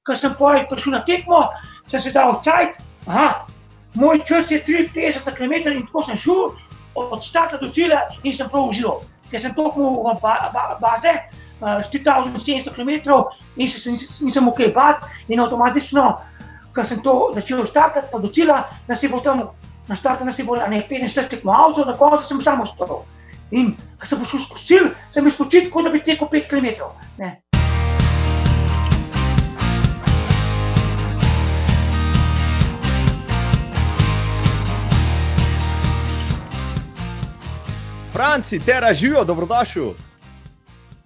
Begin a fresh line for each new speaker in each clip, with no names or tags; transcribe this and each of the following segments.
ko sem prišel na tekmo, sem se dal cajt, moj čas je 53 na kilometer in tako sem šel od starta do cilja in sem prav užival. Ker sem toliko v baze, 4700 km in se nisem kaj bat in avtomatično, ko sem to začel štartati pa do cilja, da se bo tam na startu, da se bo 45 tekmovalcev, na koncu sem samo ostal. In ko sem prišel skozi cilj, sem bil spočit, kot da bi tekel 5 km.
Franci, Tera, živijo, dobrodošel.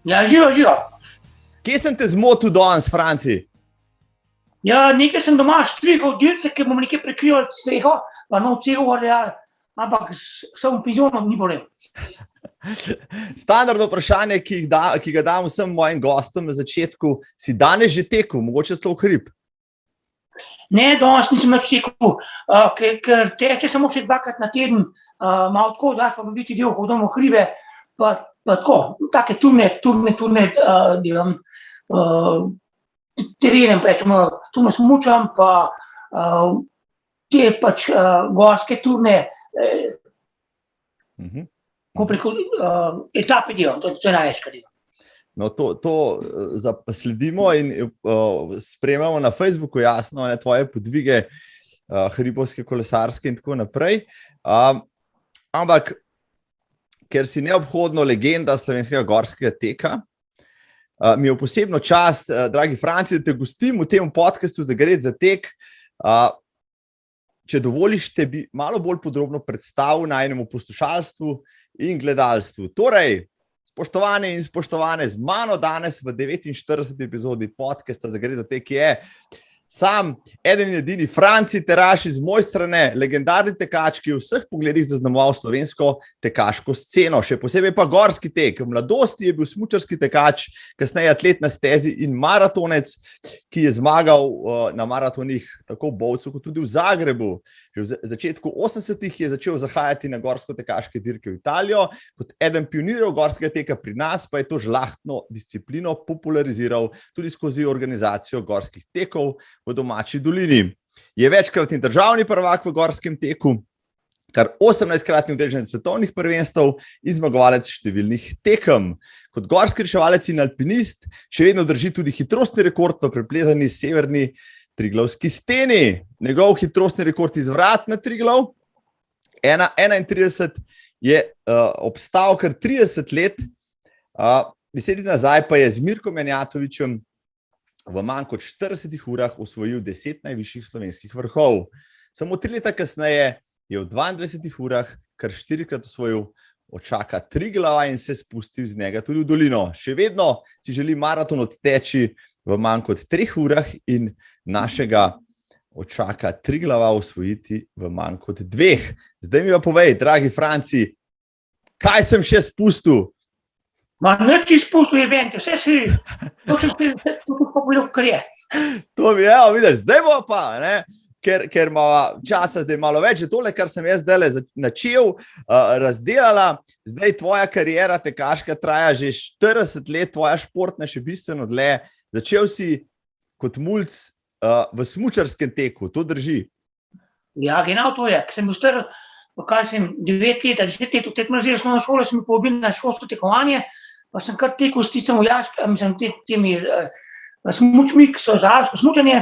Ja, živijo.
Kje sem te zmotil danes, Franci?
Ja, nekaj sem doma štrigal delce, ki bom nekaj prekrival streho, pa nov cel, ampak sem v penzionu, ni bolel.
Standardno vprašanje, ki ga dam vsem mojim gostom na začetku, si danes že tekel, mogoče celo hrib?
Ne, danes nisem več tekel, ker teče samo še 2-krat na teden, malo tako, da pa biti del hodom v hribe, pa tako, take turne delam, terenem, rečemo, turno smučam, pa te pač gorske turne, ko preko etape delam, to je največka delam.
No, to sledimo in spremljamo na Facebooku, jasno, tvoje podvige, hribovske, kolesarske in tako naprej. Ampak, ker si neobhodno legenda slovenskega gorskega teka, mi je v posebno čast, dragi Franci, da te gostim v tem podcastu Zagret za tek. Če dovoliš, te bi malo bolj podrobno predstavil najnemu poslušalstvu in gledalstvu. Torej, spoštovane in spoštovane, z mano danes v 49. epizodi podcasta Zagret za tek je sam eden in edini Franci Teraš iz moje strane, legendarni tekač, ki je v vseh pogledih zaznamoval slovensko tekaško sceno, še posebej pa gorski tek. V mladosti je bil smučarski tekač, kasneje atlet na stezi in maratonec, ki je zmagal na maratonih tako v Bovcu kot tudi v Zagrebu. Že v začetku 80-ih je začel zahajati na gorsko-tekaške dirke v Italijo, kot eden pionirjev gorskega teka pri nas pa je to žlahtno disciplino populariziral tudi skozi organizacijo gorskih tekov v domači dolini. Je večkratni državni prvak v gorskem teku, kar 18-kratni udeleženec svetovnih prvenstev in zmagovalec številnih tekem. Kot gorski reševalec in alpinist še vedno drži tudi hitrostni rekord v preplezani severni Triglavski steni. Njegov hitrostni rekord iz vrat na Triglav, 1:31, je obstal kar 30 let, 10 let nazaj pa je z Mirkom Janjatovičem v manj kot 40 urah osvojil 10 najvišjih slovenskih vrhov. Samo 3 leta kasneje je v 22 urah kar 4-krat osvojil Očaka Triglava in se spustil z njega tudi v dolino. Še vedno si želi maraton odteči v manj kot 3 urah in našega Očaka Triglava osvojiti v manj kot 2. Zdaj mi pa povej, dragi Franci, kaj sem še spustil?
Nič izpustil event, vse si, to pa bilo, kar je.
To mi je, vidiš, zdaj bo pa, ne? Ker ima časa zdaj malo več, že tole, kar sem jaz zdaj načel, razdelala, zdaj tvoja kariera tekaška traja že 40 let, tvoja športna še bistveno dlje. Začel si kot mulc v smučarskem teku, to drži?
Ja, genau to je, ker sem bil star, kaj sem 9 let, 10 let, v tekmolazirali smo na šolo, sem bil povabil na šolsko tekovanje, pa sem kar tekel s tistem temi smučmi, ki so za alpsko smučanje,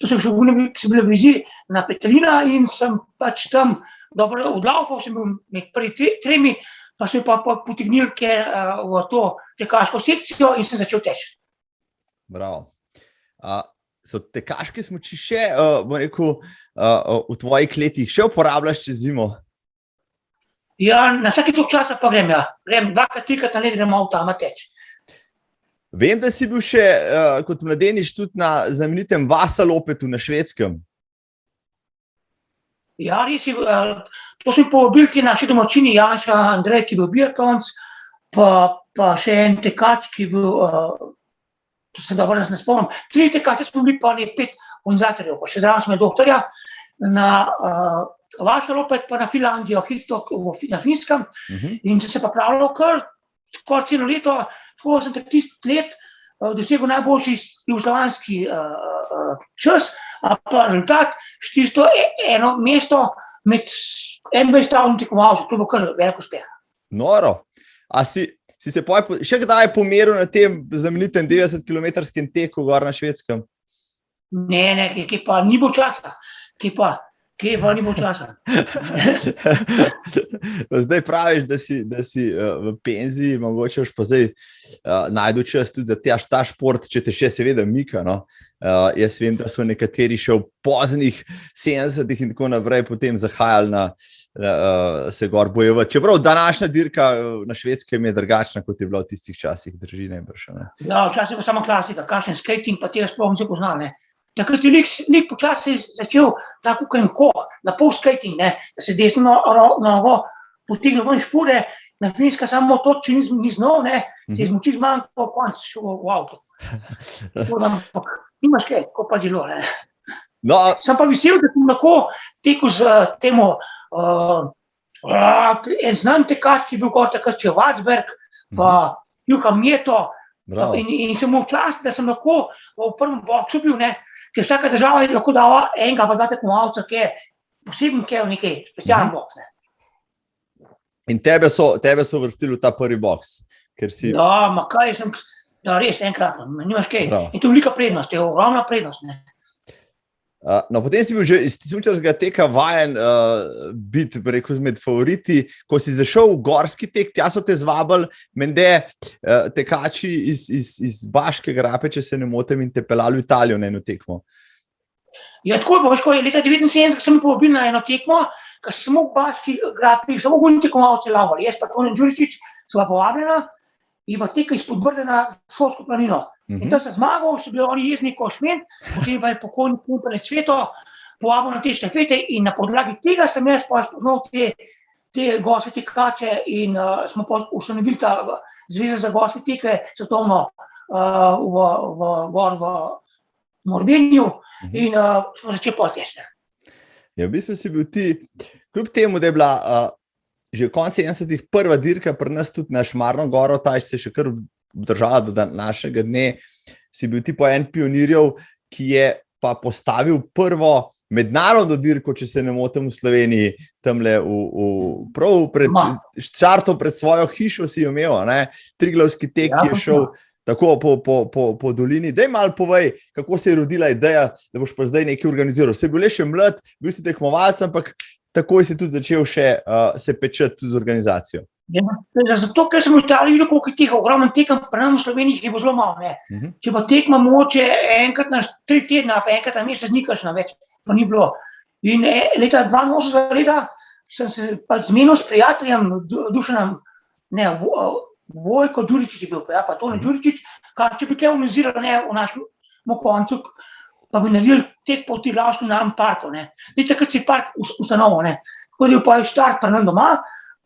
to sem šel ki sem bil v vizi na Petelina in sem pač tam dobro odlaufal, sem bil med prvi 3, pa sem pa potegnil v to tekaško sekcijo in sem začel teči.
Bravo. So tekaške smuči še, bom rekel, v tvojih letih še uporabljaš čez zimo?
Ja, na vsaki tok časa pa grem, ja. Grem 2-krat, 3-krat na let, grem avtoma teči.
Vem, da si bil še kot mladenič tudi na znamenitem Vasalopetu na Švedskem.
Ja, res je, to sem povabil ti naši domačini, Janša, Andrej, ki je bil biatlonec, pa še en tekač, ki je bil, to se dobro ne spomnim, 3 tekače smo bili pa 5 organizatorjev, pa še zraven smo doktorja, na Vasalopet pa na Finlandijo, na Finskem, in sem se pa pravilo kar skoraj celo leto, tako sem tisti let dosegel najboljši jugoslovanski čas, pa rezultat 401 mesto med 21 tekmovalci. To bo kar velik uspeh.
Noro. A si se še kdaj pomeril na tem znamenitem 90-kilometrskem teku gor na Švedskem?
Ne, kje pa ni bo časa. Kje pa ni bo časa.
Zdaj praviš, da si v penziji, mogoče pa zdaj najdu čas tudi za ta šport, če te še seveda mika. No? Jaz vem, da so nekateri še v poznih 70-ih in tako naprej potem zahajali se gor bojevati. Čeprav današnja dirka na Švedskem je drugačna, kot je bila v tistih časih, drži najbrž.
Ja, včasih je pa sama klasika, kakšen skating, pa tega sploh nisem poznal. Takrat je lik počasi začel tako koh, na pol skating, da se desno nogo potegne ven špure, na Finska samo to, če ni znal, se je zmoči zmanjko, konc šel v avto. Nimaš kaj, ko pa delo.
No.
Sem pa vesel, da sem lahko tekel z temo en znan tekač, ki je bil gor takrat Čevacberg, pa Juha Mjeto, in sem imel čast, da sem lahko v prvem boksu bil, ker vsaka država je lahko dala enega pa dva tekmovalca, ki je poseben, ki je v nekaj specialen boks.
In tebe so vrstili v ta prvi boks?
Ja, ma kaj sem, res enkrat, nimaš kaj. In to je velika prednost, je ogromna prednost.
No, potem si bil že iz smučarskega teka vajen biti, rekel, med favoriti. Ko si zašel v gorski tek, tja so te zvabili, mende tekači iz Baške grape, če se ne motim, in te pelali v Italijo na eno tekmo.
Ja, tako je, Boško, leta 1979 sem povabil na eno tekmo, ker sem samo v Baški grapi, samo v tekmovalci lavali. Jaz pa Tone Đuričić sva povabljena in pa teka izpod Brde na Sorsko planino. In tam sem zmagal, so bili oni jezni ko šmen, potem pa je pokojni Punpanec Sveto povabil na te štafete in na podlagi tega sem jaz pa spoznal te gorske tekače in smo ustanovili ta Zveza za gorske teke svetovno gor v Morbenju in smo začeli poteč.
Ja, v bistvu si bil ti, kljub temu, da je bila že v koncu 70-ih prva dirka pri nas tudi na Šmarno goro, ta se še kar država do današnjega dne, si bil ti po en pionirjev, ki je pa postavil prvo mednarodno dirko, če se ne motim, v Sloveniji, tamle prav pred štartom pred svojo hišo si jo imel, Triglavski tek, ki je šel tako po dolini. Daj malo povej, kako se je rodila ideja, da boš pa zdaj nekaj organiziral. Si bil le še mlad, bil si tekmovalec, ampak takoj si tudi začel še se pečati tudi z organizacijo.
Ja, zato, ker sem v Italiji videl, koliko je teh ogromnih tekem, pri nas v Sloveniji je bo zelo malo. Če pa tekma mogoče enkrat na 3 tedna, pa enkrat na mesec ni kakšna več, pa ni bilo. In leta 82 sem se pa zmenil s prijateljem Dušanom, Vojko Đuričić je bil, pa Tone Đuričić, če bi kaj organizirali v našem koncu, pa bi naredili tek po Triglavskem narodnem parku. Takrat si park ustanovil. Tako da je pa štart pri nam doma,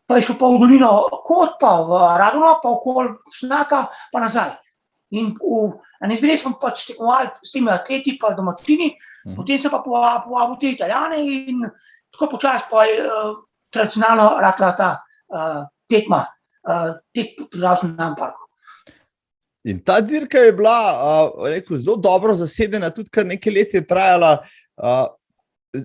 pa je šel pa v dolino Kot, pa v Radovno, pa okoli Šnaka, pa nazaj. In na izbiri smo pač tekmovali s temi atleti, pa domačini, potem sem pa povabil te Italijane in tako počasi pa je tradicionalno ratala ta tekma, tek po Triglavskem narodnem parku.
In ta dirka je bila, rekel, zelo dobro zasedena, tudi kar nekaj let je trajala.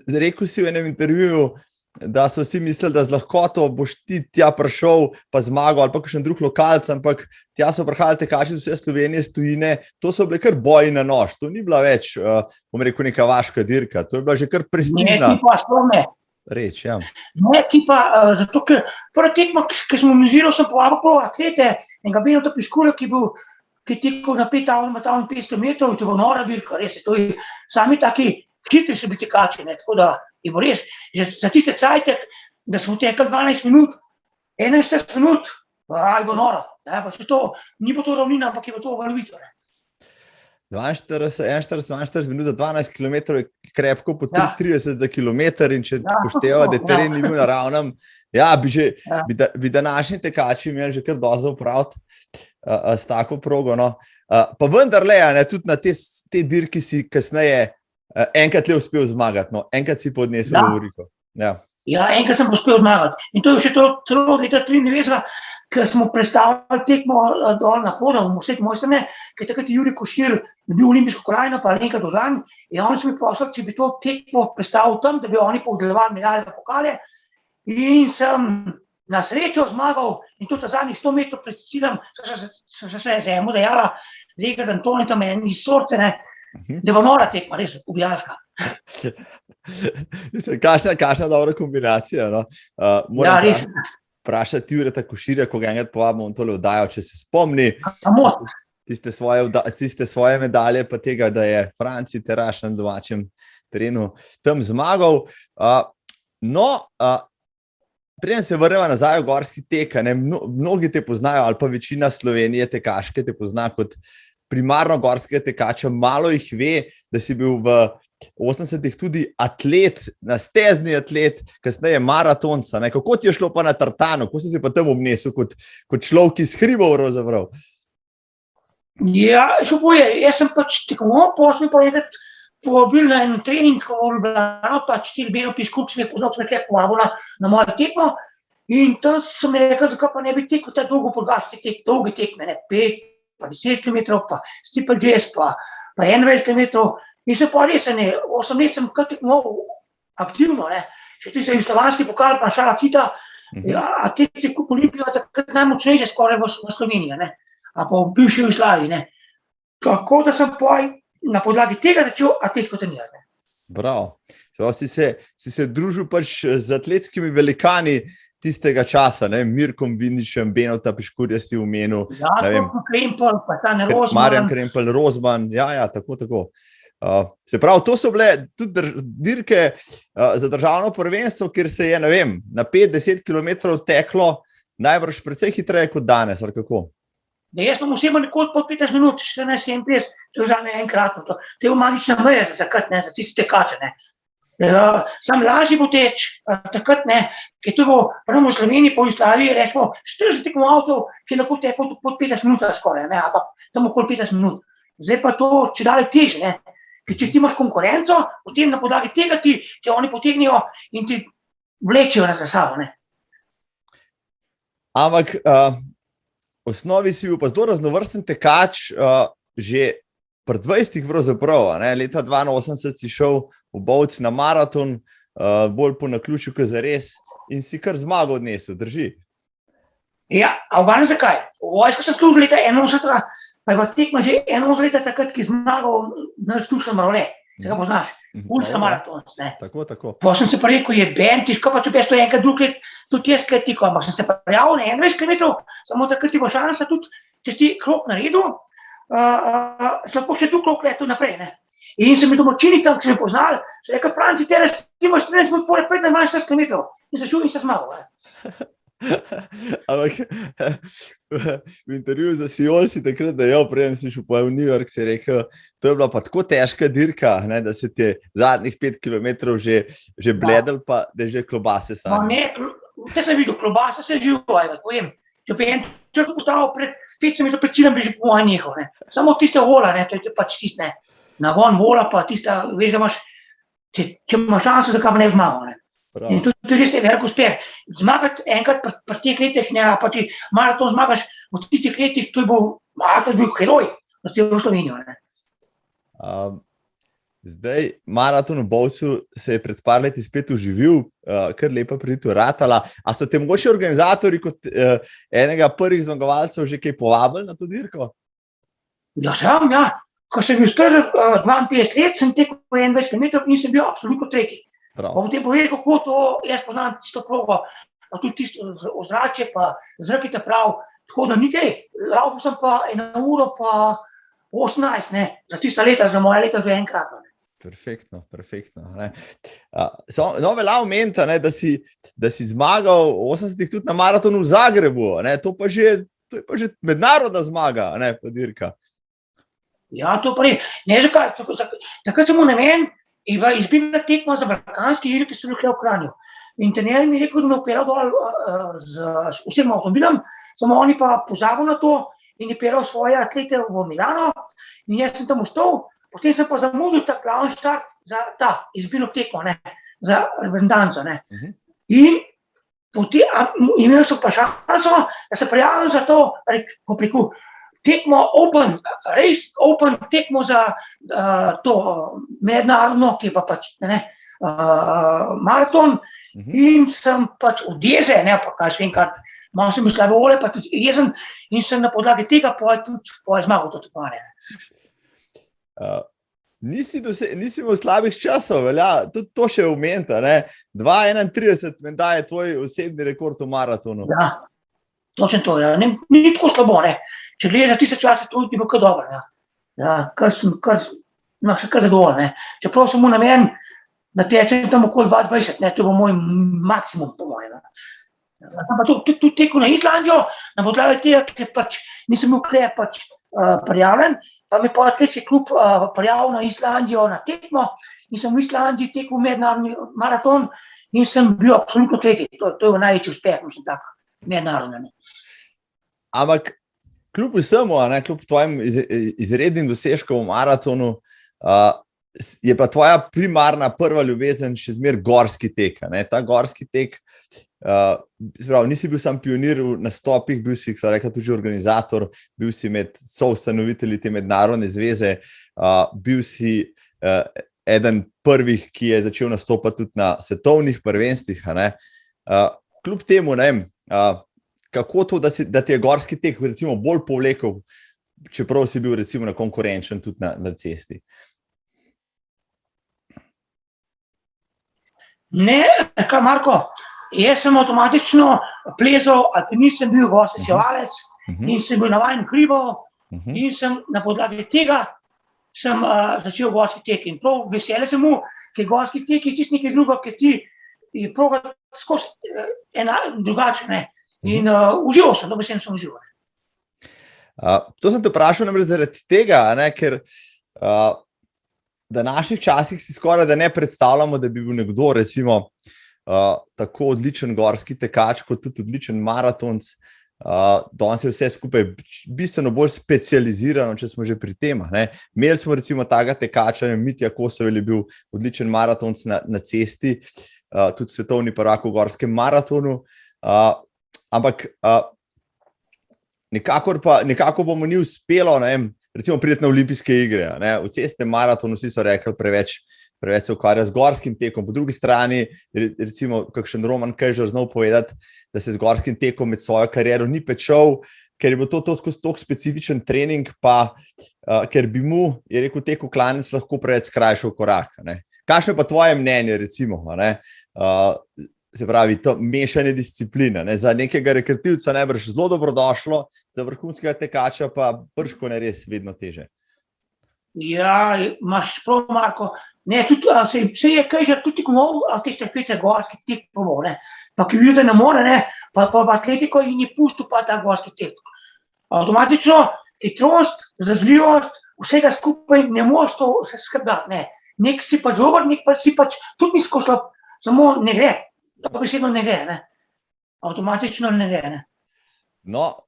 Rekel si v enem intervjuju, da so vsi mislili, da z lahkoto boš ti tja prišel, pa zmagal ali pa kakšen drug lokalc, ampak tja so prihajali tekači iz vse Slovenije, iz tujine. To so bile kar boji na nož. To ni bila več, bom rekel, neka vaška dirka. To je bila že kar prestižna.
Ne, ti pa sploh ne.
Reč, ja.
Ne, ti pa, zato ker prva tekma, ki sem organiziral, sem povabil prvo atlete, enega Benota Piškulja, ki je tekel na 500 metrov, to bo nora dirka, res je, to je sami taki hitri so bili tekači, tako da je bo res, za tiste cajtek, da smo tekli 12 minut, 41 minut, je bo nora, pa se to, ni bo to ravnina, ampak je bo to valovito.
42 minut za 12 km je krepko po 33 za kilometer in če pošteva, da je teren ni bil naravnem, bi današnji tekači imeli že kar dozo opraviti s tako progo. Pa vendarle, tudi na te dirki si kasneje enkrat le uspel zmagati, enkrat si podnesel Lovoriko.
Ja, enkrat sem uspel zmagati. In to je še celo od leta 93, ker smo predstavili tekmo dol na Podu, v Mosek Mojstrane, ker takrat je Jurij Košir dobil olimpijsko kolajno, pa Alenka Dožan, in oni so mi prosili, če bi to tekmo predstavil tam, da bi oni podeljevali medalje in pokale. In sem na srečo zmagal in tudi zadnjih 100 metrov pred ciljem so se zemu dejala, Zeka z Antoni tam eni sorce, da bo nora tekma, res ubijalska.
Kakšna dobra kombinacija. No?
Ja, res.
Vprašati Jureta Koširja, ko ga enkrat povabimo, on tole oddajo, če se spomni tiste svoje medalje, pa tega, da je Franci Teraš na domačem terenu tam zmagal. Preden se vrnemo nazaj v gorski tek, mnogi te poznajo, ali pa večina Slovenije tekaške te pozna kot primarno gorskega tekača, malo jih ve, da si bil v 80-ih tudi atlet, nastezni atlet, kasneje maratonca. Kako ti je šlo pa na tartanu? Kako si se pa tam obnesel kot človek iz hribov pravzaprav?
Ja, še boje. Jaz sem pač tekmoval, potem pa enkrat povabil na en trening v Ljubljano, pač Tilbenopis klub sem je poznal, sem nekaj povabil na mojo tekmo in tam so mi rekel, zakaj pa ne bi tekel ta dolge tekme, 5, pa 10 km, pa steeplechase, pa 21 km. In se pa res, 8 let sem kar tekmoval aktivno, še tudi jugoslovanski pokal, pa Šala Kita, atletski klub Olimpija, takrat najmočnejše skoraj v Sloveniji, a pa v bivši Jugoslaviji. Tako da sem na podlagi tega začel atletsko trenirati.
Bravo. Si se družil pač z atletskimi velikani tistega časa, Mirkom Vindišem, Benota Piškurja si omenil.
Ja, Krempel, pa Tane Rozman.
Marjan Krempel, Rozman, ja, tako. Se pravi, to so bile tudi dirke za državno prvenstvo, kjer se je, na 5-10 km teklo najbrž precej hitreje kot danes, ali kako?
Jaz sem osebno nekoli po 15 minut, 14:57, to je za me enkratno. To je umalična meja za tiste tekače. Sam lažje bo teč takrat, ker to bo prvo v Sloveniji, po Jugoslaviji, rečemo 40 tekmovalcev, ki lahko teko pod 15 minut skoraj, ampak tam okoli 15 minut. Zdaj pa to čedalje težje, ker če ti imaš konkurenco, potem na podlagi tega ti oni potegnijo in ti vlečijo za sabo.
Ampak v osnovi si bil pa zelo raznovrsten tekač, že pri 20 pravzaprav, leta 82 si šel v Bovci na maraton, bolj po naključju, kot zares, in si kar zmago odnesel, drži?
Ja, a v zakaj? V vojsko sem služil leta 81, pa je pa tekma že 81 leta takrat, ki je zmagal naš Dušan Mravlje, tega poznaš, ultramaraton.
Tako.
Pa sem se pa rekel, je tiško pa če bi to enkrat drug let, tudi jaz kaj tiko, ampak sem se prijavil na 21 km, samo takrat ti bo šansa tudi, če ti krok naredil, se lahko še tu krok letu naprej. In sem mi domočini tam, ki sem mi poznal, so rekel, Franci, Teraš, ti imaš 13 minut fore pred najmanj 40 km. In se šel in se zmagal.
Ampak v intervjuju za Siol si takrat dejal, preden si šel v New York, si rekel, to je bila pa tako težka dirka, da se ti zadnjih 5 km že bledel, pa da je že klobase sami.
Te sem videl, klobase se živijo, povem. Če bi en črko postavil pred 5 minut pred ciljem, bi že po manj njihov. Samo tiste vola, to je pač tiste, nagon vola, pa tiste, veš, da imaš, če imaš šanso, zakaj pa ne zmagal. In tudi res je velik uspeh. Zmagati enkrat pri teh letih, pa ti maraton zmagaš v tistih letih, to je bil heroj za celo Slovenijo.
Zdaj, maraton v Bovcu se je pred par leti spet oživil, kar lepa pridito ratala. A so te mogoče organizatorji kot enega prvih zmagovalcev že kaj povabili na to dirko?
Ja, sem, ja. Ko sem bil star 52 let, sem tekel 21 km in sem bil absolutno tretji. Pa potem povedi, kako to, jaz poznam tisto progo, pa tudi tisto ozračje, pa zrak je prav, tako da ni kaj. Laupil sem pa 1 uro pa 18, za tista leta, za moja leta že enkrat.
Perfektno. Velja omeniti, da si zmagal v 80-ih tudi na maratonu v Zagrebu, to je pa že mednarodna zmaga, pa dirka.
Ja, to pa ne, zakaj, takrat sem v namen, izbirna tekma za balkanski igre, ki so bili v Kranju. In trener mi je rekel, da me operal dol z vsem avtomobilom, samo oni pa pozabil na to in je peral svoje atlete v Milano in jaz sem tam ostal, potem sem pa zamudil ta glavni štart za ta izbirno tekmo, za reprezentanco. In imel sem pa šanso, da se prijavim za to, ko preko tekmo open, res open tekmo za to mednarodno, ki je pa pač maraton. In sem pač od jeze, ne pa kaj še enkrat, malo sem bil slabe volje, pa tudi jezen in sem na podlagi tega tudi zmagal to tekmovanje.
Nisi imel slabih časov, velja, tudi to še omeniti, ne? 2:31 menda je tvoj osebni rekord v maratonu.
Ja, točno to, ja. Ni tako slabo, ne. Če gledaš za tiste čase, to bi bilo kar dobro, ja. Ja, še kar zadovoljen, ne. Čeprav sem mu namen, da tečem tam okoli 2:20, ne, to bo moj maksimum, po mojem. Pa tudi tekel na Islandijo, na podlagi tega, ker pač nisem bil kle pač prijavljen, pa mi pa atletski klub prijavil na Islandijo na tekmo in sem v Islandiji tekel mednarodni maraton in sem bil absolutno tretji. To je največji uspeh, mislim, tak mednarodni.
Ampak kljub vsemu, kljub tvojim izrednim dosežkom v maratonu, je pa tvoja primarna prva ljubezen še zmeraj gorski tek. Ta gorski tek, nisi bil sam pionir v nastopih, bil si, tudi organizator, bil si med soustanovitelji te mednarodne zveze, bil si eden prvih, ki je začel nastopati tudi na svetovnih prvenstvih. Kljub temu, ne vem, kako to, da ti je gorski tek recimo bolj povlekel, čeprav si bil recimo konkurenčen tudi na cesti?
Ne, kaj Marko, jaz sem avtomatično plezal, alpinist sem bil, gorski sevalec in sem bil navajen hribo in sem na podlagi tega sem začel gorski tek in prav vesele sem mu, ker gorski tek je čisto nekaj drugo, ker ti je prav skozi drugače, ne. In užival sem, dobesedno sem užival.
To sem te vprašal namreč zaradi tega, ker v današnjih časih si skoraj da ne predstavljamo, da bi bil nekdo recimo tako odličen gorski tekač, kot tudi odličen maratonc. Danes je vse skupaj bistveno bolj specializirano, če smo že pri tem. Imeli smo recimo takega tekača, Mitja Kosovel je bil odličen maratonc na cesti, tudi svetovni prvak v gorskem maratonu. Ampak nekako bomo ni uspelo, recimo priti na olimpijske igre. V cestnem maratonu vsi so rekli preveč se ukvarja z gorskim tekom. Po drugi strani, recimo, kakšen Roman Kejžar znal povedati, da se z gorskim tekom med svojo kariero ni pečal, ker je bil to tako specifičen trening, pa ker bi mu, je rekel, tekel klanec lahko preveč skrajšal korak. Kakšno pa tvoje mnenje, recimo, se pravi, to mešanje discipline, za nekega rekreativca najbrž zelo dobrodošlo, za vrhunskega tekača pa brško ne res vedno teže.
Ja, imaš prav, Marko. Ne, tudi se je Kejžar tudi komal, te štafete gorski tek proval, pa ki videl, da ne more, pa v atletiko in je pustil pa ta gorski tek. Avtomatično hitrost, zrazljivost, vsega skupaj ne moreš to vse skrbati, Nek si pač dober, nek pa si pač tudi nisko slab, samo ne gre. Dobesedno ne gre, Avtomatično ne gre,
No,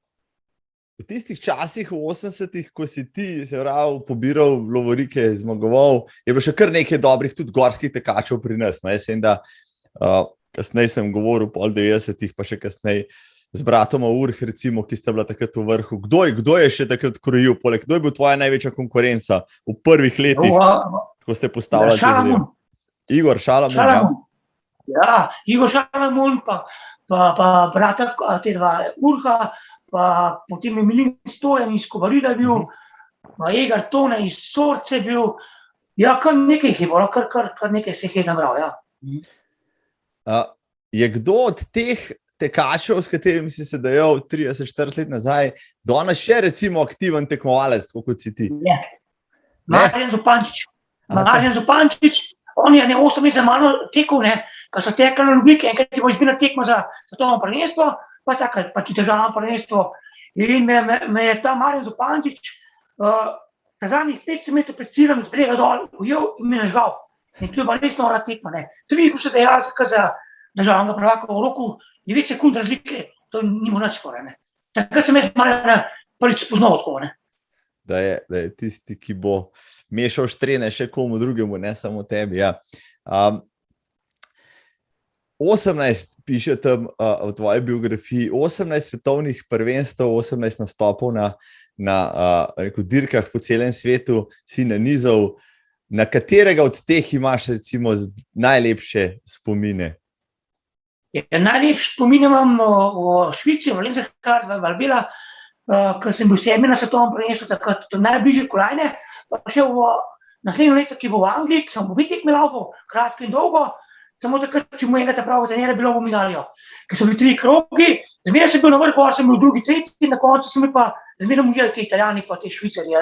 v tistih časih, v 80-ih, ko si ti, se pravi, pobiral lovorike, zmagoval, je bilo še kar nekaj dobrih tudi gorskih tekačev pri nas. Jaz vem, da kasneje sem govoril po 90-ih, pa še kasneje z bratom Urh, recimo, ki sta bila takrat v vrhu. Kdo je še takrat krojil? Kdo je bil tvoja največja konkurenca v prvih letih, ko ste postavljali te zadeve? Igor Šalamun.
Ja, Igor Šalamun, pa brata te dva Urha, pa potem je Milin Stojan iz Kobarida bil, pa Egar Tone iz Sorce bil. Ja, kar nekaj jih je bilo, kar nekaj se jih je nabral, ja.
Je kdo od teh tekačev, s katerimi si se dajal 30-40 let nazaj, danes še recimo aktiven tekmovalec, tako kot si ti?
Ne. Marjan Zupančič, on je 8 let za mano tekel, ko so tekli na Ljubljiki, enkrat je bo izbirna tekma za svetovno prvenstvo, pa ti državno prvenstvo. In me je ta Marjan Zupančič ta zadnjih 500 metrov pred ciljem z brega dol ujel in me nažgal. In to je bila res nora tekma, 3 smo se dejali za državnega prvaka v roku 9 sekund razlike, to ni mu nič skoraj, Takrat sem jaz Marjana prvič spoznal tako,
Da je tisti, ki bo mešal štrene še komu drugemu, ne samo tebi, ja. 18 piše tam v tvoji biografiji, 18 svetovnih prvenstev, 18 nastopov na dirkah po celem svetu si nanizal. Na katerega od teh imaš recimo najlepše spomine?
Najlepše spomine imam v Švici, v Lenzerheide, v Valbela, ker sem bil 7. na svetovnem prvenstvu, takrat najbližje kolajne, pa še v naslednje leto, ki bo v Angliji, sem v Bitek imel kratko in dolgo, samo takrat, če mu enega pravo trenera bilo v medaljo, ker so bili 3 krogi, zmeraj sem bil na vrhu, sem bil drugi, tretji, na koncu sem bil pa zmeraj mujel te Italijani pa te Švicarji.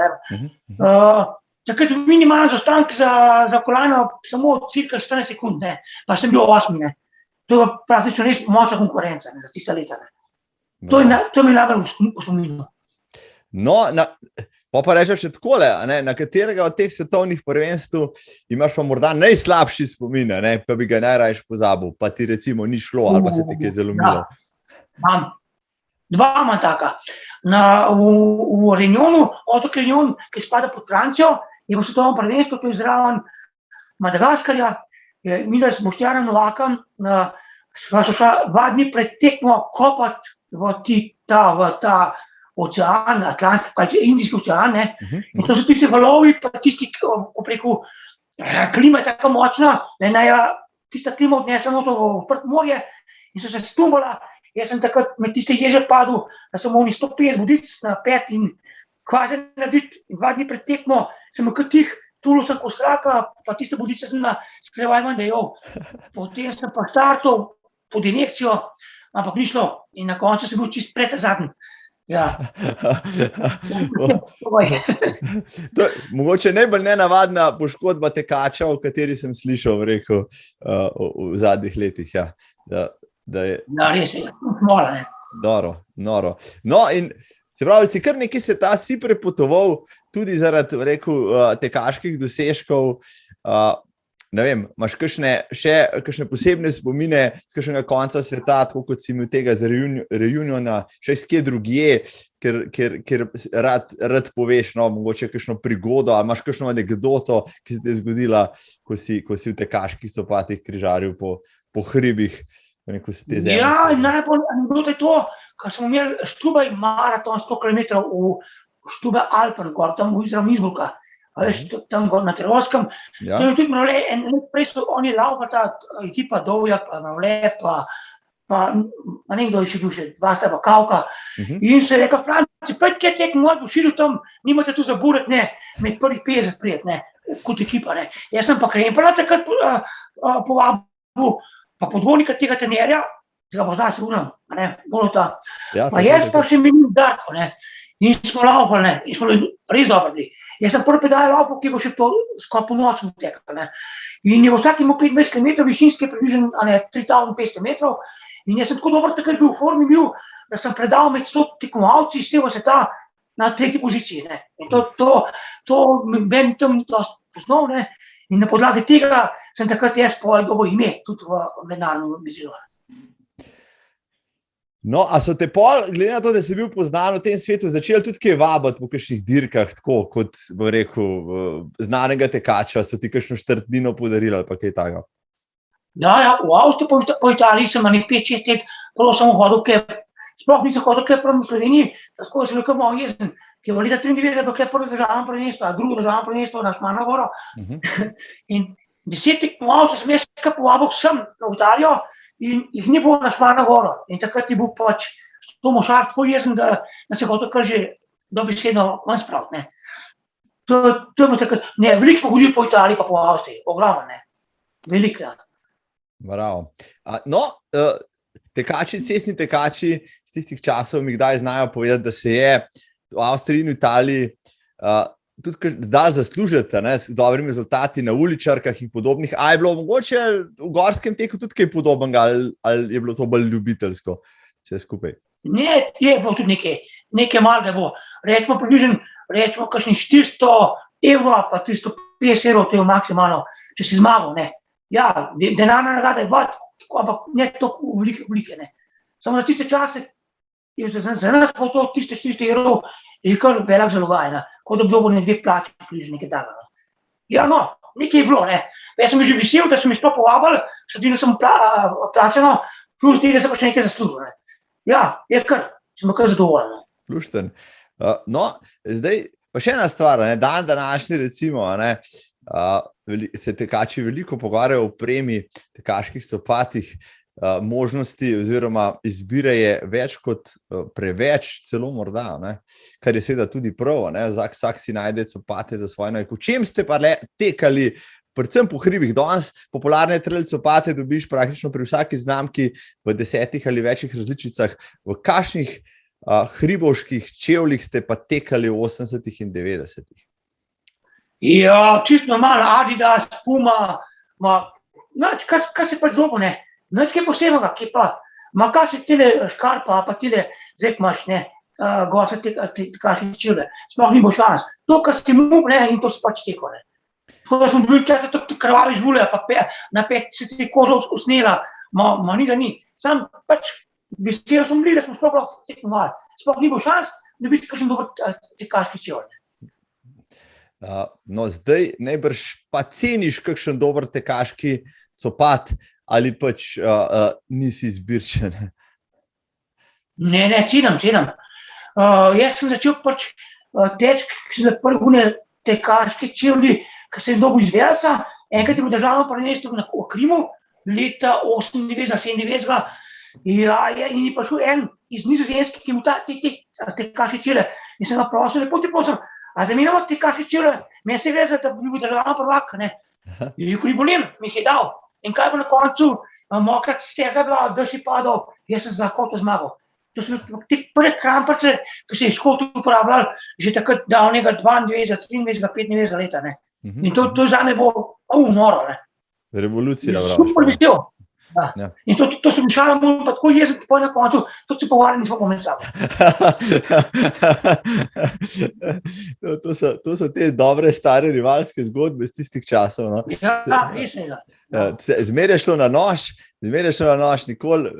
Takrat minimalno zaostanek za kolajno samo cirka 14 sekund, ne, pa sem bil 8. Ne. To je praktično res močna konkurenca, ne, za tista leta. Ne. To mi je najbolj v spominu.
No, pa rečeš takole, na katerega od teh svetovnih prvenstv imaš pa morda najslabši spomin, pa bi ga najraješ pozabil, pa ti recimo ni šlo ali pa se ti kaj zalomilo.
Imam. 2 imam taka. V Réunionu, otok Réunion, ki spada pod Francijo, je v svetovnem prvenstvu, to je zraven Madagaskarja, midva s Boštjanom Novakom, sva šla 2 dni pred tekmo kopati v ta ocean, Atlantski, kaj je Indijski ocean, ne. In to so tisti valovi, pa tisti, ko preko klima je tako močna, da je tista klima odnesla noto v odprt morje in so se stumbala. Jaz sem takrat med tiste ježe padel, da sem oni 150 vodic na 5 in kvazi narediti 2 dni pred tekmo, sem kot tih, tulil sem ko zraka, pa tiste vodice sem na skrevaj manj dejal. Potem sem pa startal pod injekcijo, ampak ni šlo in na koncu sem bil čist predzadnji. Ja.
Mogoče najbolj nenavadna poškodba tekača, o kateri sem slišal v zadnjih letih. Ja,
res je, mola, ne.
Noro. No, in se pravi, si kar nekaj sveta si prepotoval, tudi zaradi, tekaških dosežkov. Ne vem, imaš kakšne posebne spomine z kakšnega konca sveta, tako kot si imel tega z Reuniona, še iz kje drugje, ker rad poveš, no, mogoče kakšno prigodo, ali imaš kakšno anekdoto, ki se ti je zgodila, ko si v tekaških copatih križaril po hribih.
Ja, najbolj anekdota je to, ko smo imeli Štubaj maraton 100 km v Štubaj Alpen, gor tam v izraven Innsbrucka, veš, tam gor na Tirolskem. Tam je tudi Mravlje, en let prej so oni laupali ta ekipa Dovjak, pa Mravlje, pa nekdo je še bil še 2 sta pa Kavka. In se je rekel, Franci, 5 kje tekmo, bo širil tam, nimate tu zaburet, ne, med prvih 50 prijet, ne, kot ekipa, ne. Jaz sem pa Krempela takrat povabil, pa podvodnika tega trenerja, tega bo znal sigurno, ne, Bolota, pa jaz pa še menim Darko, ne, in smo laupali, ne, in smo res dobri. Jaz sem prvi pedal laupal, ki bo še skoraj po noč tekal, ne, in je vsak imel 25 km, višinski približen, 3500 metrov, in jaz sem tako dober takrat bil v formi da sem predal med 100 tekmovalci iz celega sveta na 3. poziciji, ne, in to meni tam dosti poznal, ne, in na podlagi tega sem takrat jaz dobil ime, tudi v mednarodnem mezilu.
No, a so te pol, glede na to, da si bil poznan v tem svetu, začeli tudi kaj vabiti po kakšnih dirkah, tako kot, bom rekel, znanega tekača, so ti kakšno štartnino podarili ali pa kaj takega?
Ja, v Avstriji po Italiji sem 5-6 let, prvo sem hodil, sploh nisem hodil prvo v Sloveniji, tako sem bil kar malo jezen, ki je v leta 93 bilo prvo državno prvenstvo, drugo državno prvenstvo na Šmarno goro. In 10 tekmovalcev sem jaz kar povabil sem v Italijo in jih ni bilo na Šmarno goro. In takrat je bil pač Tomo Šarc tako jezen, da se hotel kar že dobesedno manj spraviti, ne. To je bilo takrat, ne, veliko smo hodili po Italiji pa po Avstriji, ogromno, ne, veliko, ja.
Bravo. No, cestni tekači z tistih časov mi kdaj znajo povedati, da se je v Avstriji in v Italiji tudi dal zaslužiti s dobrimi rezultati na uličarkah in podobnih. A je bilo mogoče v gorskem teku tudi kaj podobnega ali je bilo to bolj ljubiteljsko vse skupaj?
Ne, je bilo tudi nekaj malega bo. Rečemo kakšnih 400 evrov pa 350 evrov, to je maksimalno, če si zmagal, ne. Ja, denarna nagrada je bila, ampak ne toliko velike, ne. Samo za tiste čase, za nas pa to tiste 400 evrov je kar velik zalogaj, ne. Kot da bi dobil 2 plače, nekaj takega. Ja, no, nekaj je bilo, ne. Jaz sem bil že vesel, da sem mi sploh povabil, sledino sem plačano, plus tega sem pa še nekaj zaslužil, ne. Ja, sem kar zadovoljen.
Lušten. No, zdaj pa še ena stvar, ne, dan današnji recimo, ne, se tekači veliko pogovarjajo o opremi, tekaških copatih, možnosti oziroma izbire je več kot preveč, celo morda, ne, kar je seveda tudi prav, ne, vsak si najde copate za svoje navike. V čem ste pa tekali, predvsem po hribih? Danes popularne trail copate dobiš praktično pri vsaki znamki v 10 ali večjih različicah. V kakšnih hribovških čevljih ste pa tekali v 80 in 90?
Ja, čisto normalno, Adidas, Puma, kar se pač dobo, ne. Nič kaj posebnega, ki pa, kaj se tile škarpa, pa tile, zdaj imaš, ne, gorske tekaške čevlje, sploh ni bo šans. To, kar si mu, ne, in to se pač teko, ne. Tako da smo bili časa tako krvavi žvule, pa na pet se ti koža usnela, ni da ni. Sam pač vesel smo bili, da smo sploh lahko tekmovali. Sploh ni bo šans, da biti kakšen dober tekaški čevlje.
No, zdaj najbrž pa ceniš kakšen dober tekaški copat ali pač nisi izbirčen?
Ne, cenim. Jaz sem začel pač teč, ki sem prvi tekaški čevlji, ki sem dobil izvelca. Enkrat je bil državno prvenstvo na Krimu, leta 98-97. Ja, in je prišel en iz Nizozemske, ki je imel te tekaške čevlje. In sem ga prosil, lepo ti prosim, a zamenjamo tekaške čevlje? Meni se je vezal, da bi bil državno prvak, ne. In rekel, ni problem, mi jih je dal. In kaj bo na koncu, mokra steza bila, dež je padal, jaz sem za koto zmagal. To so te prve kramparce, ki se je škoto uporabljali, že takrat davnega 22, 23, 25 leta, ne. In to zame bo noro, ne.
Revolucija, bravo.
Super vesel. Ja. In to sem šala mu, pa tako jezen, pa na koncu, to se pogovarjali nismo pomeni sabo.
To so te dobre stare rivalske zgodbe iz tistih časov, no.
Ja, resnega.
Zmeraj šlo na nož, nikoli,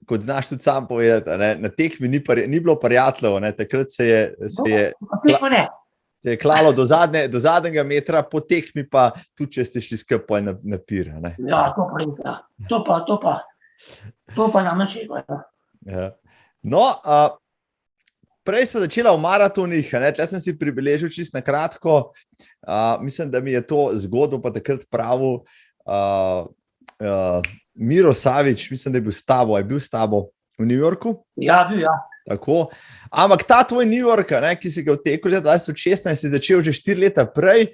kot znaš tudi sam povedati, ne, na tekmi ni bilo prijateljev, ne, takrat se je klalo do zadnjega metra, po tekmi pa tudi, če ste šli skupaj na pir. Ne.
Ja, to pa nam še.
Ja. No, prej so začela v maratonih, tle sem si pribeležil čisto na kratko, mislim, da mi je to zgodbo pa takrat pravil Miro Savič, mislim, da je bil s tabo v New Yorku?
Ja, bil, ja.
Tako, ampak ta tvoj New York, ki si ga vtekel leta 2016, si začel že 4 leta prej,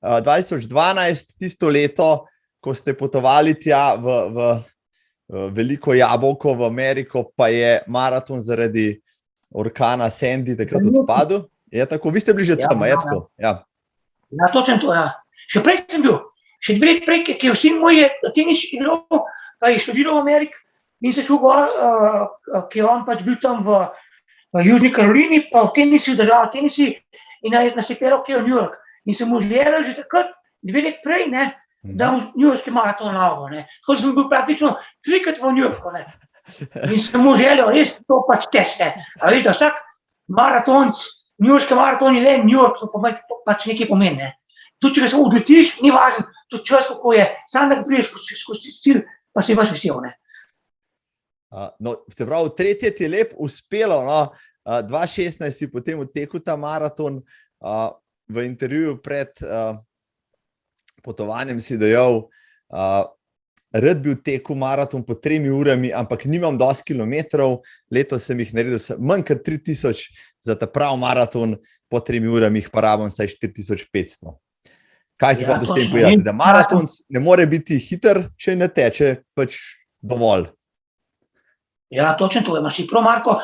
2012, tisto leto, ko ste potovali tja v Veliko Jabolko v Ameriko, pa je maraton zaradi orkana Sandy takrat odpadel. Je tako? Vi ste bili že tam, je tako? Ja,
točno to, ja. Še prej sem bil, še 2 let prej, ki je vsi moji tenis igral, pa je študiral v Ameriki in se šel gor, ki je on pač bil tam v Južni Karolini, pa v tenisi, v državi tenisi in nas je pelal v New York. In sem mu želel že takrat, 2 let prej, ne, da v New Yorkski maraton nalogo, ne. Tako sem bil praktično 3-krat v New Yorku, ne. In sem mu želel, res to pač test, ne. A veš, da vsak maratonc, New Yorkski maraton je le New York, to pač nekaj pomeni, ne. Tudi, če ga se odletiš, ni važno, tudi čas, kako je, sam da priješ skozi cilj, pa si vas vesel, ne.
No, se pravi, tretje ti je lep uspelo, no, 2016 si potem odtekel ta maraton, v intervjuju pred potovanjem si dejal, rad bi odtekel maraton po 3 urami, ampak nimam dosti kilometrov, letos sem jih naredil manj kot 3000, za ta prav maraton po 3 urami jih pa rabim vsaj 4500. Kaj si pa s tem povedati, da maraton ne more biti hiter, če ne teče pač dovolj?
Ja, točno to, imaš si prav, Marko.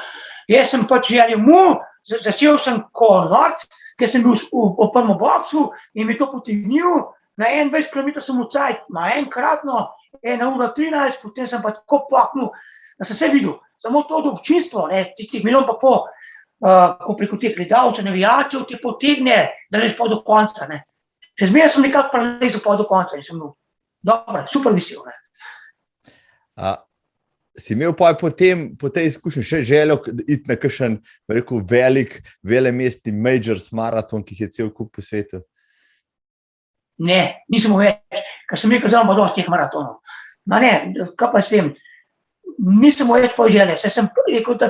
Jaz sem pač želel mu, začel sem kot norc, ker sem bil v prvem boksu in mi to potegnil, na 21 km sem v cajt, enkratno, 1:13, potem sem pa tako poknil, da sem se videl. Samo to občinstvo, tistih milijon pa pol, ko preko teh gledalcev, navijačev te potegne, da greš pa do konca, ne. Še zmeraj sem nekako prelezel pa do konca in sem bil dobro, super vesel, ne.
Si imel pa potem, po tej izkušnji še željo iti na kakšen, rekel, velik, velemestni majors maraton, ki jih je cel kup po svetu?
Ne, nisem več, ker sem rekel, da imam dosti teh maratonov. Ma ne, kaj pa s tem, nisem več po želje, saj sem rekel, da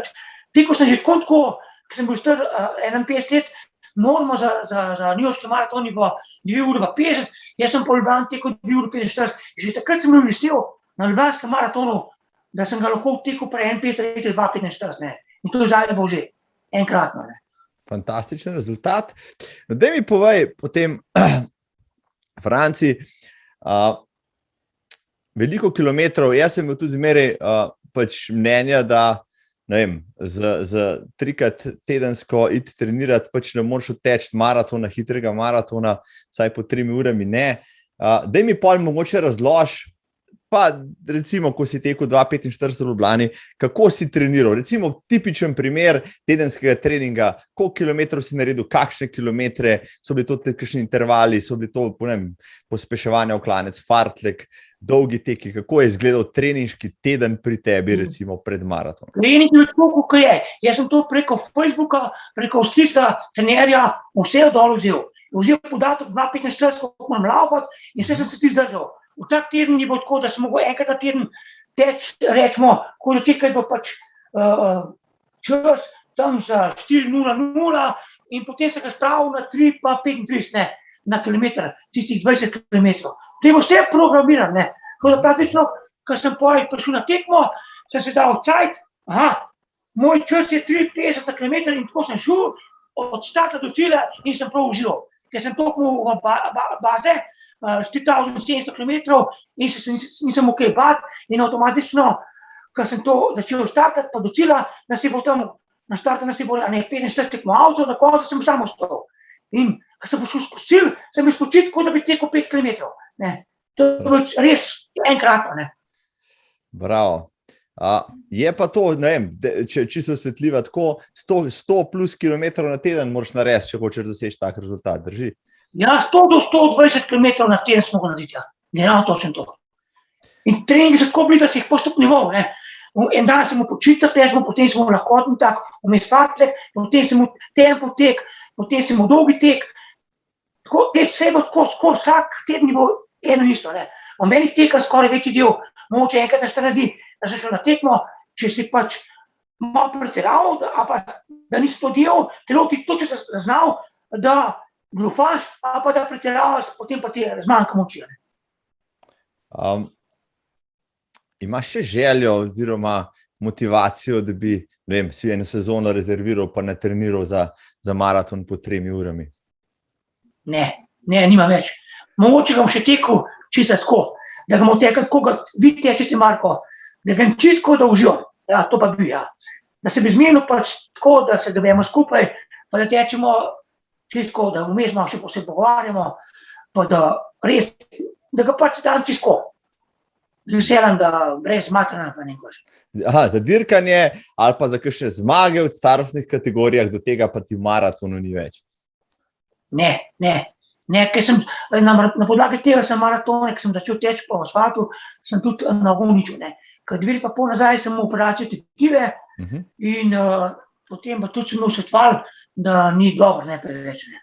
ko sem že tako, ko sem bil star 51 let, norma za newyorški maraton je bila 2 ure pa 50, jaz sem po Ljubljani tekel 2 ure 45, že takrat sem bil vesel na ljubljanskem maratonu, da sem ga lahko tekel pri 51 letih 2:45, ne. In to je zdaj bo že enkratno, ne.
Fantastičen rezultat. No, daj mi povej potem, Franci, veliko kilometrov, jaz sem bil tudi zmeraj pač mnenja, da ne vem, z 3-krat tedensko iti trenirati, pač ne moreš odteči maratona, hitrega maratona, vsaj po 3 urami ne. Daj mi pol mogoče razloži, pa recimo, ko si tekel 2:45 v Ljubljani, kako si treniral? Recimo tipičen primer tedenskega treninga, koliko kilometrov si naredil, kakšne kilometre, so bili to kakšni intervali, so bili to pospeševanje v klanec, fartlek, dolgi teki, kako je izgledal treninški teden pri tebi, recimo pred maratonom?
Trening je tako, kako je. Jaz sem to preko Facebooka, preko avstrijskega trenerja vse dol vzel. Vzel podatek 2:45, koliko moram laufati in vse sem se ti zdržal. V tak teden je bilo tako, da sem mogel enkrat na teden teči, rečemo, ko začekaj bo pač čas tam za 4:00 in potem se ga spravil na 3:35, ne, na kilometer, tistih 20 kilometrov. To je bilo vse programiran, ne. Tako da praktično, ko sem prišel na tekmo, sem se dal cajt, moj čas je 3:50 na kilometer in tako sem šel od starta do cilja in sem prav užival. Ker sem toliko v baze, 4700 kilometrov in se nisem mogel kaj bati in avtomatično, ko sem to začel startati pa do cilja, nas je bilo tam, na startu nas je bilo 45 tekmovalcev, na koncu sem sam ostal. In ko sem prišel skozi cilj, sem bil spočit, kot da bi tekel 5 kilometrov, ne. To je bilo res enkratno, ne.
Bravo. Je pa to, ne vem, čisto osvetljiva, tako 100 plus kilometrov na teden moraš narediti, če hočeš doseči tak rezultat, drži?
Ja, 100 do 120 kilometrov na teden smo ga narediti, ja. Generalno točno to. In treningi so tako bili, da si jih postopnival, ne. En dan sem mu počital težko, potem sem mu lahkotni tak, vmes fartlek, potem sem mu tempo tek, potem sem mu dolgi tek. Tako, vse bo tako, vsak teden je bo eno isto, ne. O meni teka skoraj večji del, mogoče enkrat se naredi, da sem šel na tekmo, če si pač malo pretiraval, da nisi to delal, telo ti točno zaznal, da gljufaš, ali pa da pretiravaš, potem pa ti zmanjka moči.
Imaš še željo oziroma motivacijo, da bi, ne vem, si eno sezono rezerviral pa ne treniral za maraton po 3 urami?
Ne, nimam več. Mogoče ga bom še tekel čisto tako, da ga bom tekel, ko ga vi tečete, Marko, da ga čisto da uživam. Ja, to pa bi, ja. Da se bi zmenil pač tako, da se dobimo skupaj, pa da tečemo čisto, da vmes malo še posebej pogovarjamo, pa da res, da ga pač dam čisto. Z veseljem, da brez materna pa nekaj.
Za dirkanje ali pa za kakšne zmage v starostnih kategorijah, do tega pa ti v maratonu ni več?
Ne, ker sem na podlagi tega sem maratone, ker sem začel teči po asfaltu, sem tudi nogo uničil, ne. Ker 2 leta pa pol nazaj sem imel operacijo tetive in potem pa tudi sem imel svetval, da ni dobro, ne preveč, ne.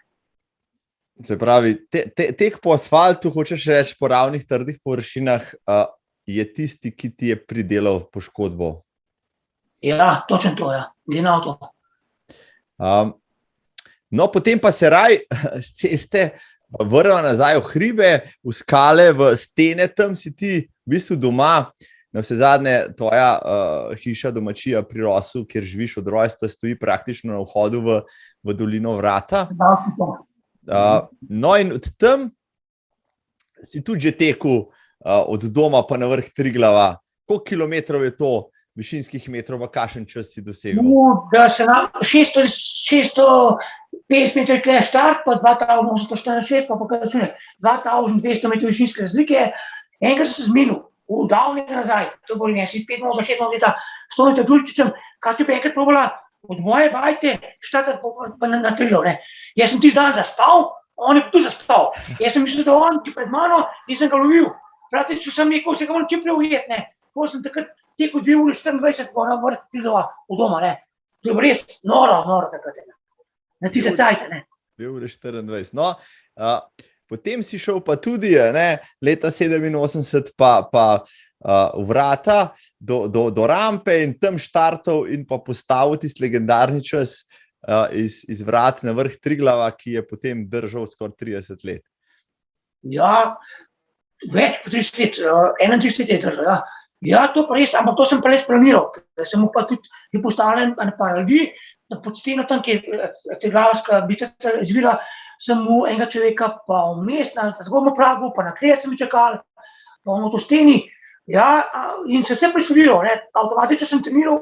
Se pravi, tek po asfaltu, hočeš reči po ravnih, trdih površinah, je tisti, ki ti je pridelal poškodbo?
Ja, točno to, ja. Genau to.
No, potem pa se raj s ceste vrnil nazaj v hribe, v skale, v stene, tam si ti v bistvu doma, navsezadnje tvoja hiša domačija pri Rosu, kjer živiš od rojstva, stoji praktično na vhodu v dolino Vrata. No in od tam si tudi že tekel od doma pa na vrh Triglava. Koliko kilometrov je to višinskih metrov, pa kakšen čas si dosegel?
Da se nam 650 metrov je štart, pa 2846, pa kaj račune, 2200 metrov višinske razlike. Enega sem se zmenil, v davnega nazaj, to bo ne, si 5-6 leta, s Tonetom Đuričićem, kaj če pa enkrat probala od moje bajte štartati pa na Triglav, ne. Jaz sem tisti dan zaspal, on je pa tudi zaspal. Jaz sem mislil, da on ti pred mano, nisem ga lovil. Praktično sem rekel, se ga moram čim prej ujeti, ne. Ko sem takrat tekel 2 ure 24, pa na vrh Triglava v doma, ne. To je bilo res noro takrat, ne. Na tiste cajte, ne.
2 ure 24, no. Potem si šel pa tudi leta 87 pa vrata do rampe in tam štartov in pa postavil tisti legendarni čas iz vrat na vrh Triglava, ki je potem držal skoraj 30 let.
Ja, več kot 30 let, 31 let držal, ja. Ja, to pa res, ampak to sem pa res planiral, ker sem mu pa tudi postavljen na par ljudi, da pod steno tam, ki je Triglavska bitica izvira, sem mu enega človeka pa vmes na zgornjem pragu, pa na kreje sem čakal, pa ono to steni, ja, in se vse prištudiral, avtomatično sem treniral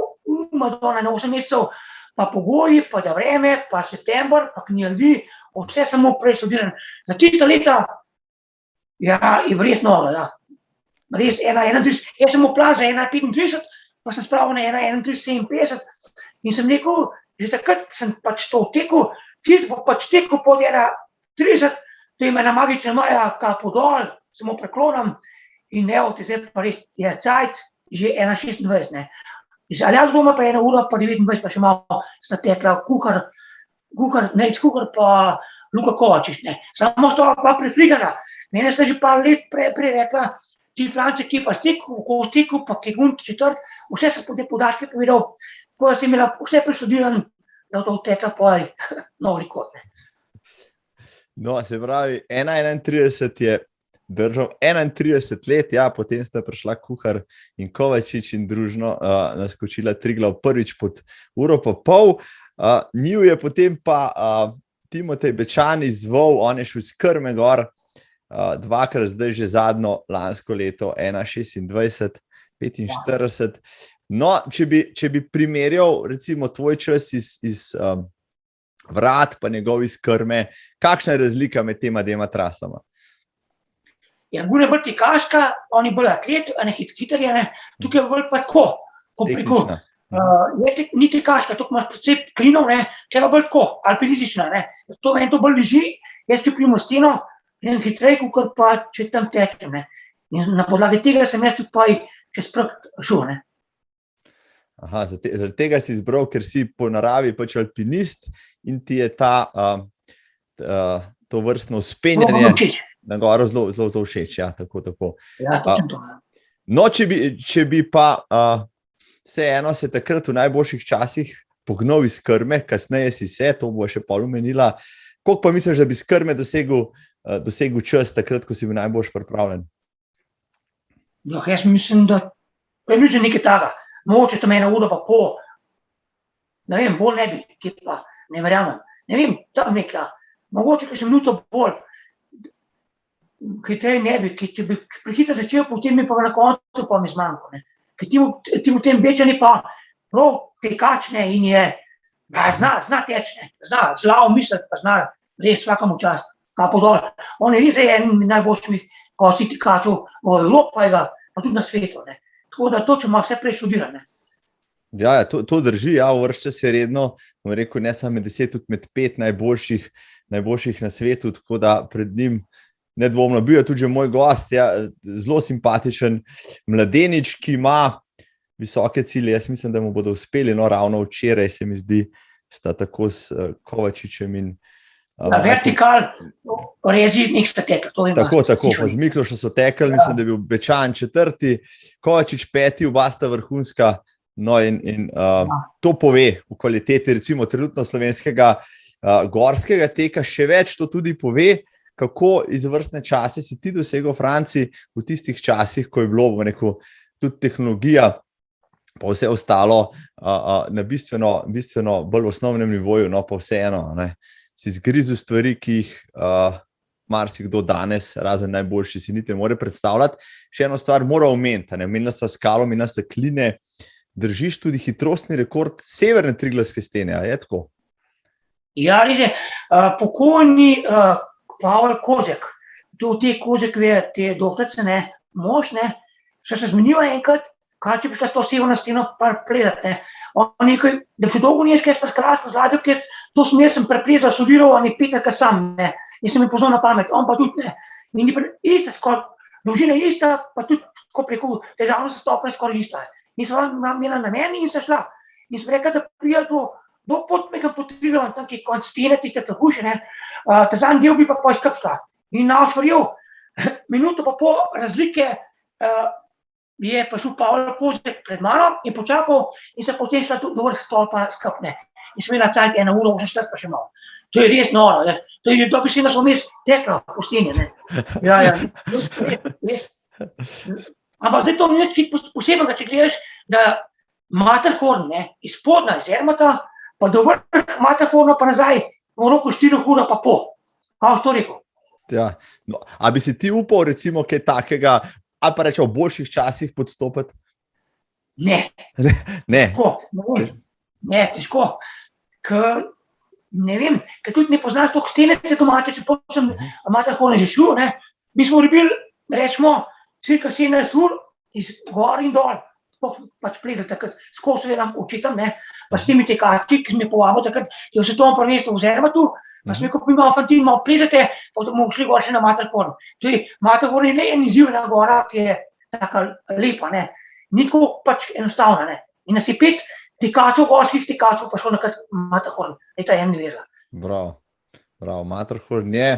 Madonna na 8 mesecev, pa pogoji, pa da vreme, pa september, pa knjildi, vse sem mu prištudiral. Na tista leta, ja, je res noro, ja. Res 1,31, jaz sem mu plan za 1,35, pa sem spravil na 1,31,57 in sem rekel, že takrat sem pač to tekel, čisto bo pač tekel pod 1,30, to je ena magična moja kapo dol, se mu preklonim in evo, zdaj pa res je cajt, že 1,26, Iz Aljaž doma pa 1 ura pa 29, pa še malo sta tekla kuhar pa Luka Kovačič, Samo sta pa prefrigana. Mene sta že par let prej rekla, ti Franci, ki pa stekel, pa Kegunt četrt, vse so podatke povedal, ko ste imela vse preštudiran, da to tekla pa nov rekord,
No, se pravi, 1,31 je držal 31 let, ja, potem sta prišla Kuhar in Kovačič in družno naskočila Triglav prvič pod uro pa pol. Njiju je potem pa Timotej Bečan izzval, on je šel iz Krme gor, dvakrat, zdaj že zadnjo lansko leto 1,26, 45. No, če bi primerjal recimo tvoj čas iz vrat pa njegov iz Krme, kakšna je razlika med tema dvema trasama?
Ja, Gune bolj tekaška, on je bolj atlet, hitar je, tukaj je bolj pa tako, ko preko. Ni tekaška, tukaj imaš predvsej klinov, če pa bolj tako, alpinistična, To meni to bolj leži, jaz če prijemo steno, in hitrej, kot pa če tam tečem, In na podlagi tega sem jaz tudi pa čez prg šel,
Aha, zaradi tega si izbral, ker si po naravi pač alpinist in ti je to vrstno vzpenjanje na goro zelo to všeč, ja, tako.
Ja, to.
No, če bi pa vseeno se takrat v najboljših časih pognal iz Krme, kasneje si se, to bo še pol omenila, koliko pa misliš, da bi iz Krme dosegel čas takrat, ko si bil najboljš pripravljen?
Ja, jaz mislim, da približno nekaj takega. Mogoče tam 1 ura pa pol, ne vem, bolj ne bi, ki pa ne verjamem. Ne vem, tam nekaj, mogoče še minuto bolj, hitrej ne bi, če bi prehitro začel, potem mi pa na koncu pa mi zmanjko, Ker ti v tem Bečani pa prav tekač, in je, zna teč, zna zlavo misliti, pa zna res vsakemu čast, kapo dol. On je res en najboljših kosi tekačev v Evropi, pa tudi na svetu, Tako da to, če ima vse preštudiran,
Ja, to drži, ja, uvršča se redno, bom rekel, ne samo med 10, tudi med 5 najboljših na svetu, tako da pred njim nedvomno bil je tudi že moj gost, ja, zelo simpatičen mladenič, ki ima visoke cilje, jaz mislim, da mu bodo uspeli, ravno včeraj se mi zdi, sta tako s Kovačičem in
vertikal, rezi nek sta tekla.
Tako, pa z Miklošem so tekli, mislim, da je bil Bečan 4., Kovačič 5., oba sta vrhunska, no in to pove v kvaliteti recimo trenutno slovenskega gorskega teka, še več to tudi pove, kako izvrstne čase si ti dosegel v Franciji v tistih časih, ko je bilo, bom rekel, tudi tehnologija pa vse ostalo na bistveno bolj osnovnem nivoju, no pa vseeno, si zgrizel stvari, ki jih marsikdo danes, razen najboljši, si niti ne more predstavljati. Še eno stvar mora omeniti, omenila sta skalo, omenila sta kline, držiš tudi hitrostni rekord severne Triglavske stene, a je tako?
Ja, res je, pokojni Pavel Kozek, te Kozekove, te doktorice, mož, še se zmeniva enkrat, kaj če bi šla s to severno steno pa pledati, On nekaj, da še dolgo niješ, kaj jaz pa skrajsko zladil, ker to smer sem preplezal, studiral, on je petka sam, Jaz sem mi poznal na pamet, on pa tudi, In ista skoraj, dolžina ista, pa tudi, ko preko težavnost stopnja skoraj ista. In sem imela na meni in sem šla. In sem rekla, da prija do potmega potrila, tam, ki je konc stene, tiste tahuše, ta zadnji del bi pa poiskal šla. In naš verjel, minuto pa po razlike je prišel Pavel Kozek pred mano in počakal in se potem šla do vrh stolpa skupne. In sem imela cajt 1 uro, 48 pa še malo. To je res noro, ne. To je dobi da smo vmes tekla v pustinji, ne. Ja. Res. Ampak zdaj to ni nič posebnega, če gledaš, da Matterhorn, ne, iz spodnja, iz Ermata, pa do vrh Matterhorna pa nazaj v roku 4 ure pa pol. Kaj boš to rekel?
Ja. No, a bi si ti upal recimo kaj takega, ali pa reče v boljših časih podstopiti?
Ne.
Ne.
Težko. Ker ne vem, ker tudi ne poznaš toliko stenice domače, čeprav sem Matterhorn že šel, ne. Mi smo dobili, rečemo, cirka 17 ur iz gor in dol. Tako pač plezali takrat, skozi velam učitam, ne. Pa s temi tekači, ki smo povabil takrat, je v svetovnem prvenstvu v Zermatu, pa smo rekel, mi malo fantin, malo plezate, pa bomo šli gor še na Matterhorn. Tudi Matterhorn je le en izjivna gora, ki je taka lepa, ne. Ni tako pač enostavna, ne. In nas je 5 tekačev, gorskih tekačev, pa šlo nakrat Matterhorn. Leta 91.
Bravo. Matterhorn je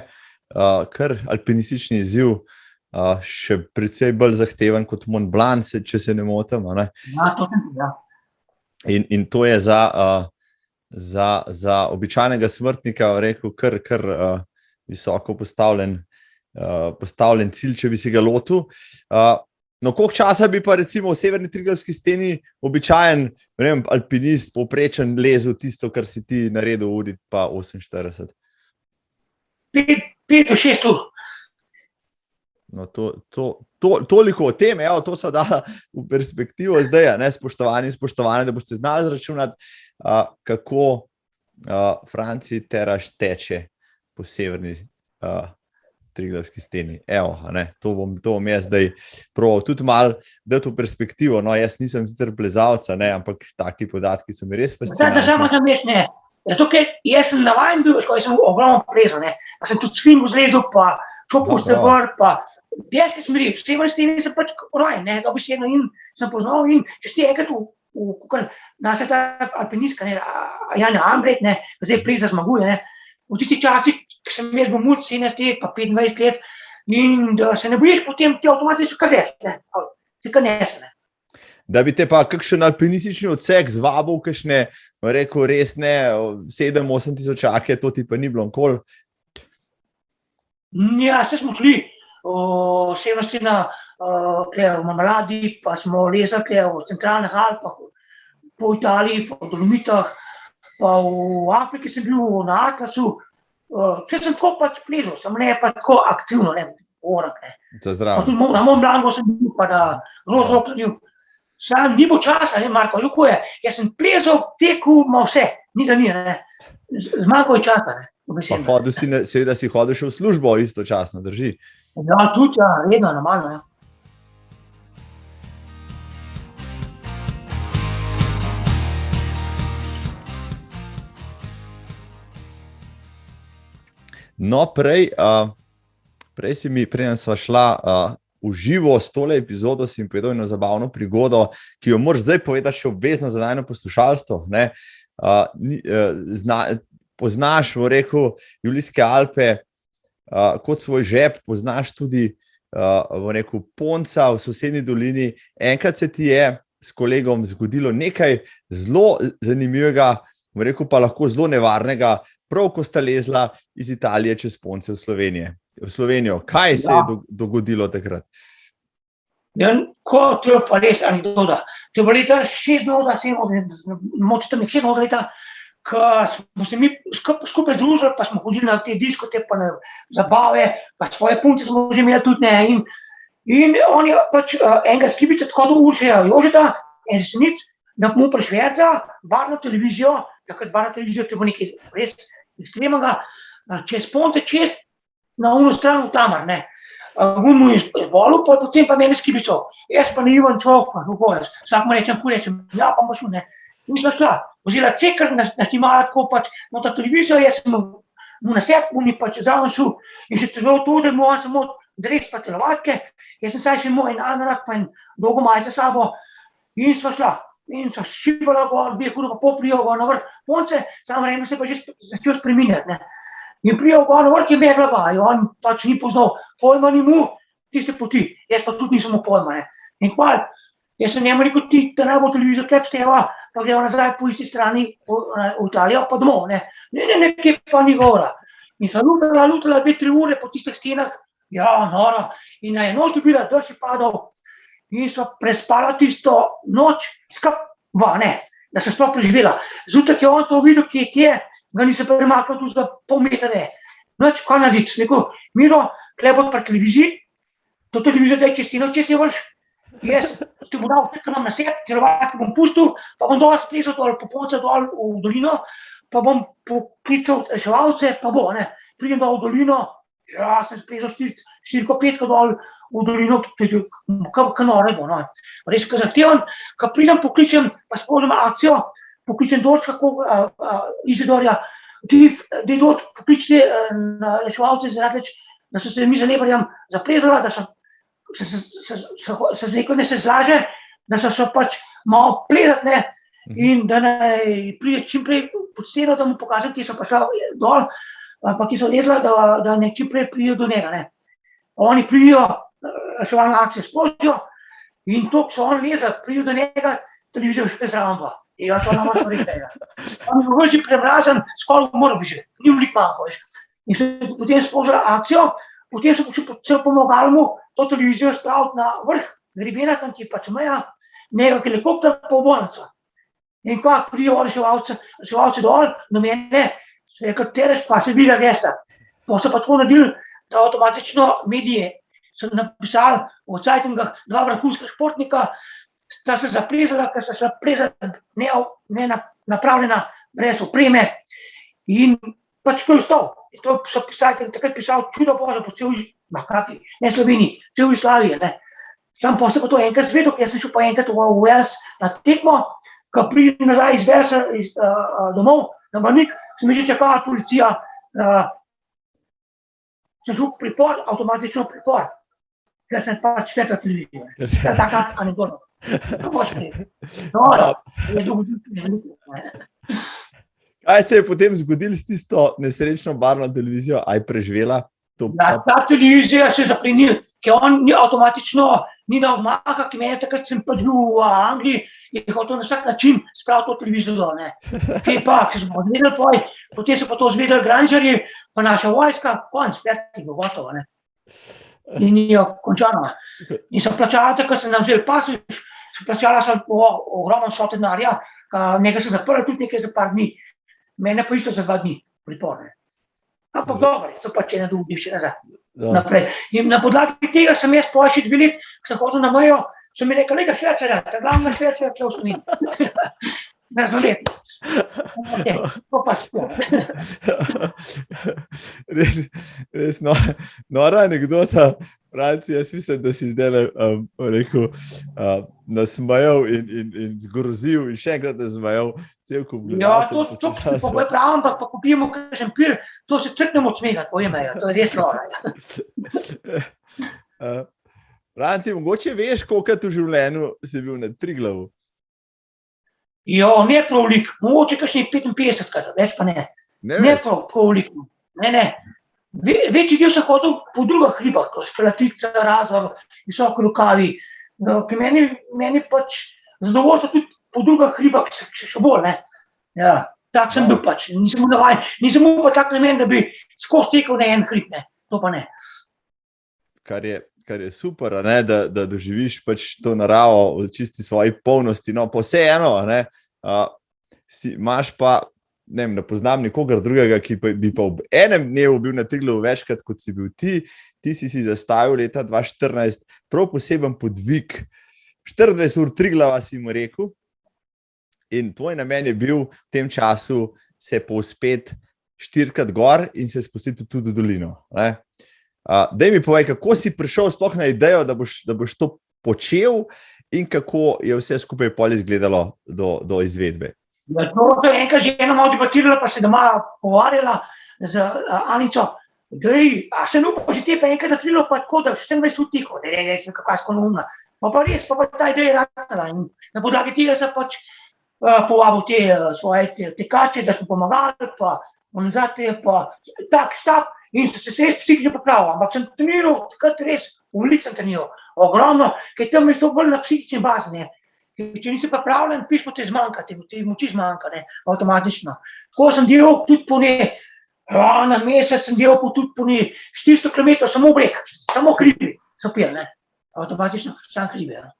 kar alpinistični izziv, še precej bolj zahteven kot Mont Blanc, če se ne motim. Ne?
Ja, to sem tudi, ja.
In to je za običajnega smrtnika rekel kar visoko postavljen cilj, če bi si ga lotil. No, koliko časa bi pa recimo v severni Triglavski steni običajen, ne vem, alpinist, povprečen lezel tisto, kar si ti naredil uri pa 48?
5 do 6 ur.
No, toliko o tem, evo, to se da v perspektivo zdaj, ne, spoštovani, da boste znali zračunati, kako Franci Teraš teče po severni Triglavski steni. Evo, ne, to bom jaz zdaj probal tudi malo dati v perspektivo. No, jaz nisem sicer plezalca, ne, ampak taki podatki so mi res fascinantni.
Samo tam veš, ne. Zato, ker jaz sem navajen bil, ko sem ogromno plezal, ne. Pa sem tudi svingo zlezal, pa čopal stebr, pa težke smeri. V severni steni sem pač rojen, ne. Dobesedno in sem poznal in če si enkrat v naša ta alpinistka, ne, Janja Ambret, ne, zdaj pleza zmaguje, ne. V tisti časi, ki sem jaz bil mud 17 let, pa 25 let, in da se ne bojiš, potem ti avtomatično kar nese, ne. Se kar nese, ne.
Da bi te pa kakšen alpinistični odsek zvabil, kakšne, rekel, res ne, 7-8 tisočake, to ti pa ni bilo nikoli?
Ja, se smo šli severna stena v Marmeladi, pa smo lezali v centralnih Alpah, po Italiji, po Dolomitah, pa v Afriki sem bil na Atlasu. Vse sem tako pač plezal, samo ne pa tako aktivno, ne, orak, ne.
Za zdravo.
Pa tudi na Mont Blancu sem bil, pa na Rozrokladju. Sam ni bo časa, ne, Marko, kako je. Jaz sem plezal, tekel, ma vse, ni da ni, ne. Zmanjkalo je časa, ne.
Pa hodil si, seveda si hodil še v službo istočasno, drži?
Ja, tudi, ja, redno, normalno, ja.
No, prej sva šla v živo s tole epizodo, si mi povedal eno zabavno prigodo, ki jo moraš zdaj povedati še obvezno za najno poslušalstvo, ne. Poznaš, v rekel, Julijske Alpe kot svoj žep, poznaš tudi, v rekel, Ponca v sosednji dolini. Enkrat se ti je s kolegom zgodilo nekaj zelo zanimivega, v rekel, pa lahko zelo nevarnega, prav ko sta lezla iz Italije čez Ponce v Slovenijo. Kaj se je dogodilo takrat?
Ja, to je pa res anekdota. To je bilo leta 86 leta, ko smo se mi skupaj združili, pa smo hodili na te diskote, pa na zabave, pa svoje punce smo že imeli tudi, ne, in on je pač enega skibica tako do Uršeja Jožeta, en Jesenic, da mu prišverca barno televizijo, takrat barna televizija, to je bilo nekaj res ekstremnega, čez Ponte, čez na uno stran v Tamar, ne. On mu je zvolil, potem pa mene skibico. Jaz pa ne Ivan Čovk, pa kako jaz. Vsak mu rečem, ja, pa maš ne. In sem šla, vzela cekr, nasnimala tako pač na ta televizijo, jaz sem mu na sebi, on je pač zraven šel in še celo to, da mu samo dres pa telovatke, jaz sem saj še imel en anorak, pa en dolgo majico s sabo in sva šla. In sva šibala gor, 2 ure pa pol prijo gor na vrh Ponce, samo vreme se pa že začel spreminjati, ne. In prijel gor na vrh je Meglava, in on pač ni poznal pojma ni mu tiste poti, jaz pa tudi nisem imel pojma, ne. In kval, jaz sem njemu rekel, ti ta najbolj televizijo klep steva, pa greva nazaj po isti strani v Italijo, pa domov, ne. Ne, kje pa ni govora. In sem lutala 2-3 ure po tistih stenah, ja, nora, in na eno dobila, drž je padal, in sva prespala tisto noč, da sem sploh preživela. Zjutraj je on to videl, kje je, ga nisem premaknil tudi za pol metra, ne. Noč, kaj narediti, rekel, Miro, tule bo pri televiziji, to televizijo daj čez steno, če si vrš, jaz ti bom dal tekam na sebe, telovati bom pustil, pa bom dol splezal dol, poponca dol v dolino, pa bom poklical reševalce, pa bo, ne. Pridem dol v dolino, ja, sem splezal 4-5 dol v dolino, ka nore bo, no. Res, ka zahtevam, ka pridem, pokličem, pa sprožim akcijo, pokličem Dorčka, Izidorja, ti Dorč, pokličite na reševalce, da so se mi z Lebarjem zaplezala, da se rekel, ne se zlaže, da so se pač malo plezat, ne, in da naj pride čim prej pod steno, da mu pokažem, kje so prišla dol, pa ki so lezla, da ne čim prej pridejo do njega, ne. Oni pridejo, reševalne akcije sprožijo in to, ko so oni lezli, pridejo do njega, televizijo še zraven dva. Ja, to nam reči tega. On je bil že premražen, skoraj moral bi že, ni veliko manjko, veš. In so potem sprožila akcijo, potem so celo pomagali mu to televizijo spraviti na vrh grebena, tam ki je pač meja, nekak helikopter pa v bolnico. In ko pridejo reševalci dol, do mene, so rekel, Tereš, pa se vidi gesta. Pa so pa tako naredili, da avtomatično medije so napisali v Cajtungah 2 vrhunska športnika, sta se zaplezala, ker sta se plezala nenapravljena, brez opreme in pač to je ostal. In to so pisali, takrat pisal čudo Božje po ne Sloveniji, cel Jugoslaviji, ne. Sam pa se pa to enkrat zvedel, jaz sem šel pa enkrat v Wales na tekmo, ko pridem nazaj iz Walesa domov, na Brnik, sem že čakala policija, sem šel v pripor, avtomatično pripor, ker sem pač svetla televizijo. Taka anekdota.
Kaj se je potem zgodilo s tisto nesrečno barvno televizijo? Aj preživela?
Ja, ta televizija se je zaplenil, ker on ni avtomatično, ni dal maha, ki meni takrat sem pač bil v Angliji, je hotel na vsak način spraviti to televizijo dol, ne. Kaj pa, ki smo odvedeli potem so pa to zvedeli granžarji, pa naša vojska, konc, fertigo, gotovo, ne. In je končano. In so plačala, takrat sem nam vzeli pas, plačala sem ogromno vsote denarja, nekaj se zaprli, tudi nekaj za par dni. Mene pa isto za 2 dni priporne. Ampak dobro, so pač ene drugi še naprej. In na podlagi tega sem jaz po še 2 let, ko sem hodil na mejo, sem mi rekel, lega švercerja, ta glavna švercerja, ki je v Sloveniji. Razumeti. To pač to.
Res nora anekdota, Franci, jaz mislim, da si zdaj rekel, nasmejal in zgrozil in še enkrat nasmejal cel kup gledalcev.
Ja, to pa je prav, ampak pa ko pijemo kakšen pir, to se crknemo odsmehati, pojmejo, to je res nora.
Franci, mogoče veš, kolikrat v življenju si bil na Triglavu?
Jo, ne prav veliko, mogoče kakšnih 55, več pa ne. Ne prav veliko, ne. Večji del sem hodil po drugih ribah, kot Škalatica, Razor, Visoki Rokavi, ki meni pač zadovoljstvo tudi po drugih ribah, še bolj, ne. Ja, tak sem bil pač, nisem bil navajen, nisem bil pa tak namen, da bi skozi tekel na en hrib, ne, to pa ne.
Kar je super, ne, da doživiš pač to naravo v čisti svoji polnosti, no, pa vseeno, ne, imaš pa, ne poznam nikogar drugega, ki bi pa v enem dnevu bil na Triglavu večkrat, kot si bil ti si zastavil leta 2014 prav poseben podvig, 24 ur Triglava si mu rekel in tvoj namen je bil v tem času se povzpeti 4-krat gor in se spustiti tudi v dolino, ne. Daj mi povej, kako si prišel sploh na idejo, da boš to počel in kako je vse skupaj pol izgledalo do izvedbe?
Ja, to je enkrat žena malo debatirala, pa se doma pogovarjala z Anico, a se ne upam, že te pa enkrat zatrilo, pa tako, da 24 ur tekel, da je kakva je skolumna. Pa res, pa ta ideja je ratala in na podlagi tega sem pač povabil te svoje tekače, da smo pomagali, pa Nazad je pa tak štab in sem se res psihično popravil, ampak sem treniral, takrat res veliko sem treniral, ogromno, ker tam je to bolj na psihični bazi, ne. Če nisi pripravljen, pišmo te zmanjka, ti moči zmanjka, ne, avtomatično. Tako sem delal tudi po na mesec sem delal tudi po 400 km samo breg, samo hribi so pil, ne, avtomatično, samo hribi, ne.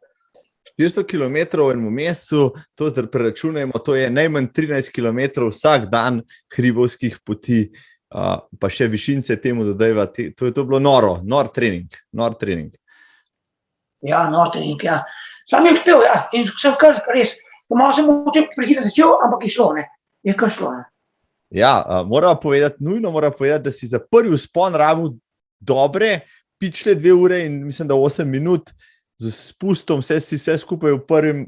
400 km v enem mesecu, to zdaj preračunajmo, to je najmanj 13 km vsak dan hribovskih poti, pa še višince temu dodajva, to je bilo nor trening.
Ja, nor trening, ja. Sam je uspel, ja, in sem kar res, malo sem mogoče prehitro začel, ampak je šlo, ne, je kar šlo, ne.
Ja, nujno moram povedati, da si za prvi vzpon rabil dobre pičle 2 ure in mislim, da 8 minut, z spustom si vse skupaj v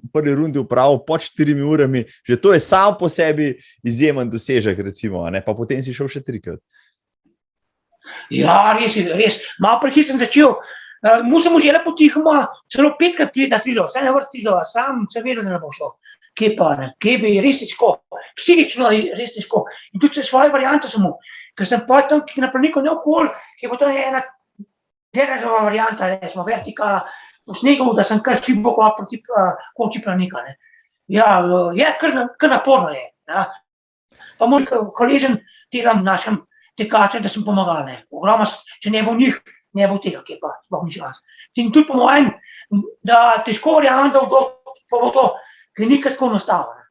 prvi rundi upravil pod 4 urami, že to je sam po sebi izjemen dosežek, recimo, ne? Pa potem si šel še 3-krat.
Ja, res, malo prehitro sem začel, musem užele potihoma, celo 5-krat priti na Triglav, saj ne vrt Triglav, sam sem vedel, da ne bo šlo. Kje pa, ne, kje bi res težko, psihično je res težko. In tudi svoje variante sem imel, ker sem pa tam na planiku neokol, ki je potem ena derezova varianta, recimo vertikala, v snegu, da sem kar šiboko proti konci planika, ne. Ja, je kar naporno je, ja. Pa moj hvaležen delam našem tekačem, da sem pomagal, ne. Ogromno, če ne bo njih, ne bo tega, kje pa, sploh ni čas. In tudi po mojem, da težko verjamem, da bo to, ker nikaj tako enostavno, ne.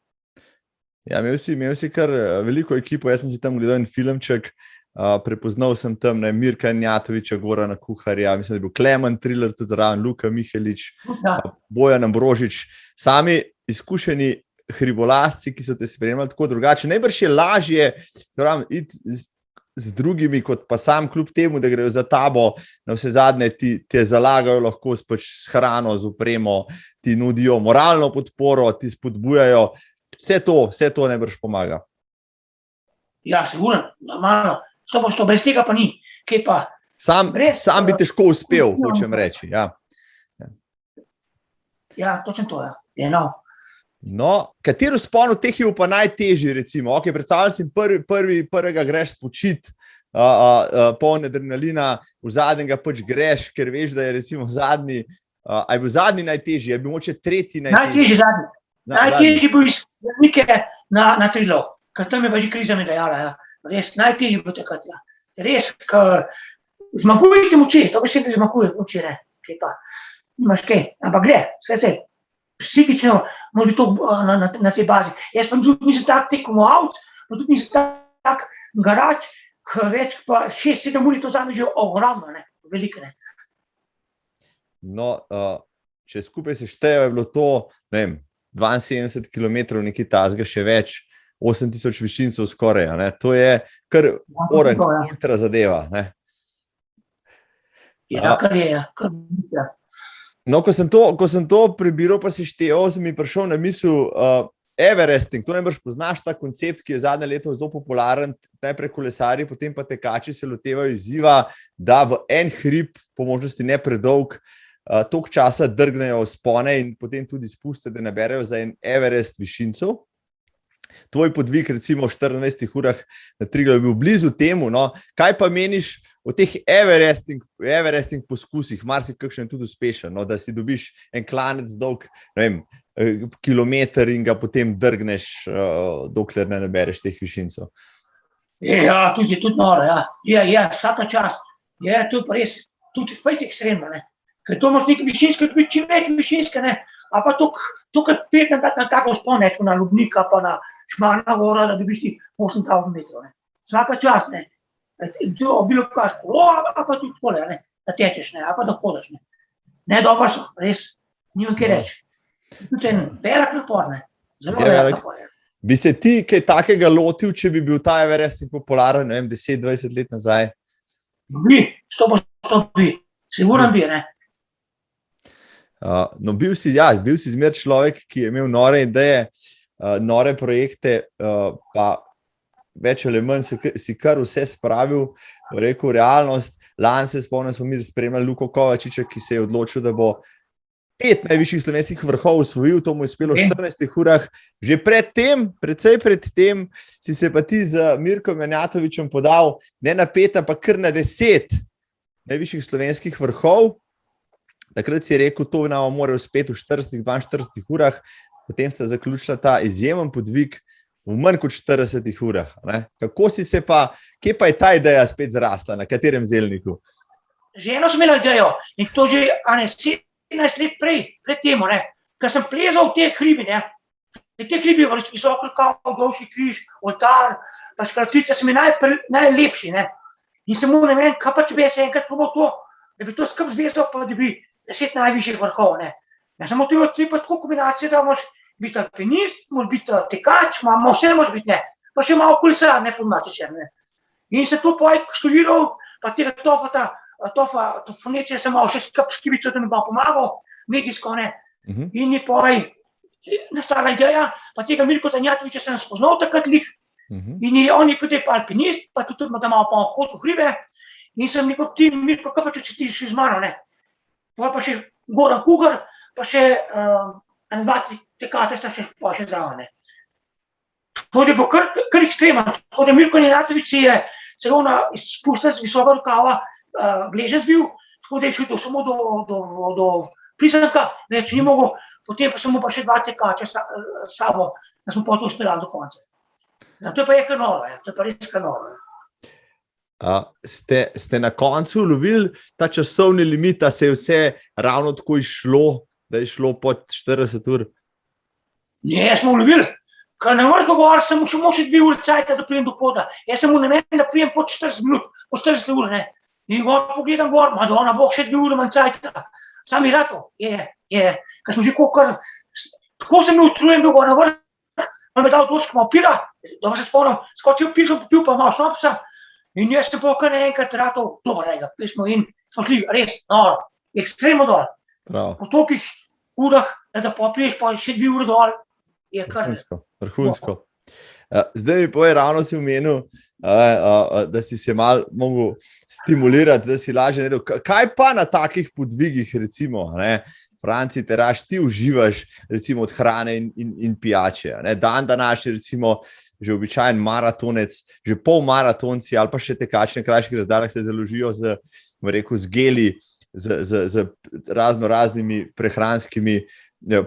Ja, imel si kar veliko ekipo, jaz sem si tam gledal en filmček, prepoznal sem tam Mirka Njatoviča, Gorana Kuharja, mislim, da je bil Klemen Triller, tudi zraven Luka Mihelič, Bojan Ambrožič, sami izkušeni hribolazci, ki so te spremljali tako drugače. Najbrž je lažje iti z drugimi, kot pa sam, kljub temu, da grejo za tabo, na vse zadnje te zalagajo lahko s hrano, z opremo, ti nudijo moralno podporo, ti spodbujajo, vse to najbrž pomaga.
Ja, sigurno, normalno. 100%, brez tega pa ni. Kaj pa?
Sam bi težko uspel, hočem reči.
Ja, točno to, ja.
No, kateri vzpon od teh je pa najtežji, recimo? Ok, predstavljam si prvega greš spočit, poln adrenalina, v zadnjega pač greš, ker veš, da je recimo zadnji, a je bil zadnji najtežji, a je bil mogoče tretji najtežji?
Zadnji. Najtežji bil iz Nike na Triglav, ker tam je pa že kriza mi dajala, ja. Res, najtežji bo takrat, ja. Res, zmaguje ti moči, to mislim, da zmaguje moči, ne. Kaj pa, nimaš kaj, ampak vse, psihično mora biti to na tej bazi. Jaz pa tudi nisem tak tekmo avt, pa tudi nisem tak garač, več pa 6-7 ur to zame že ogromno, ne, veliko, ne.
No, če skupaj se štejo, je bilo to, ne vem, 72 km, nekaj tasga še več, 8000 višincev skoraj, ne? To je kar ultra zadeva, ne?
Ja, kar je, ja.
No, ko sem to prebiral, pa si števal, sem mi prišel na misel Everesting, to najbrž poznaš ta koncept, ki je zadnje leto zelo popularen, najprej kolesarji, potem pa tekači se lotevajo izziva, da v en hrib, po možnosti ne predolg, toliko časa drgnejo vzpone in potem tudi spuste, da naberejo za en Everest višincev. Tvoj podvig recimo v 24 urah na Triglav je bil blizu temu, no, kaj pa meniš o teh Everesting poskusih, marsikakšen je tudi uspešen, no, da si dobiš en klanec dolg, ne vem, kilometer in ga potem drgneš, dokler ne nabereš teh višincev.
Ja, tudi noro, ja. Ja, vsaka čast. Je to pa res, tudi fejs ekstremno, ne. Ker to imaš nekaj višinske, tudi čim več višinske, ne, a pa tukaj pet na tako vzpon, ne, na Lubnika, pa na Šmarna gora, da dobiš ti 8000 metrov, ne. Vsaka čast, ne. Bilo kaj, a pa tudi takole, ne, da tečeš, ne, a pa da hodiš, ne. Ne, dobro so, res, nimam kaj reči. Tudi en velik napor, ne. Zelo velik napor, ne.
Bi se ti kaj takega lotil, če bi bil ta Everest popularen, ne vem, 10-20 let nazaj?
Bi, 100% bi, sigurno bi, ne.
No, bil si zmer človek, ki je imel nore ideje, nore projekte, pa več ali manj si kar vse spravil, rekel realnost. Lani se spomnim, smo mi spremljali Luko Kovačiča, ki se je odločil, da bo 5 najvišjih slovenskih vrhov osvojil, to mu je uspelo v 14 urah. Že precej pred tem, si se pa ti z Mirkom Janjatovičem podal ne na 5, ampak kar na 10 najvišjih slovenskih vrhov. Takrat si rekel, to nam mora uspeti v 42 urah, potem sta zaključila ta izjemen podvig v manj kot 40 urah. Ne? Kako si se pa, kje pa je ta ideja spet zrasla, na katerem zelniku?
Že eno sem imela idejo in to že 15 let pred temu, ker sem plezal v te hribi, in te hribi, visoko kao, Golški križ, oltar, pa Škratice so mi najlepši, in sem mu namen, kaj pa če bi se enkrat probal to, da bi to skrb zvezal, pa da bi 10 najvišjih vrhov, Ja sem motival pa tako kombinacijo, da moraš biti alpinist, moraš biti tekač, vse moraš biti, pa še malo kolesar, podmati še, In se to študiral, pa tega tofa sem malo še skibico, da mi bo pomagal, medijsko, In je nastala ideja, pa tega Mirko Janjatoviča sem spoznal takrat lih, in on je kot je pa alpinist, pa tudi da malo pa hod v hribe, in sem rekel, ti Mirko, kaj pa če ti še z mano, Pa še Goran Kuhar, pa še 2 tekače sta še zraven, To je bil kar ekstremen, tako da Mirko Janjatovič si je celo spustil z visokega rokava gležen zvil, tako da je šel samo do pristanka, več ni mogel, potem pa sem mu pa še 2 tekače s sabo, da smo potem uspeli do konca. To je pa kar noro, to je pa res kar noro.
Ste na koncu lovili ta časovni limit, da se je vse ravno tako išlo, da je šlo pod 40 ur?
Ne, smo lovili. Ker na vrhu gor sem še 2 uri cajta, da prijem do poda. Jaz sem mu namen, da prijem pod 40 minut, po 40 ur, In gor pogledam gor, da ona bo še 2 uri manj cajta. Sam je rato, ker smo že tako sem bil utrujen bil gor na vrh, pa me dal dosti malo pira, da se spomnim, skočil popil pa malo šnopsa, in jaz sem pa kar naenkrat rato, dobrega, smo šli res noro, ekstremno dol. Po tolikih urah, da popiješ pa še 2 uri dol, je kar...
Vrhunsko. Zdaj mi povej, ravno si omenil, da si se malo mogel stimulirati, da si lažje naredil. Kaj pa na takih podvigih, recimo, Franci Teraš, ti uživaš recimo od hrane in pijače. Dan današnji, recimo, že običajen maratonec, že polmaratonci ali pa še tekači na krajših razdaljah se založijo z geli, z raznimi prehranskimi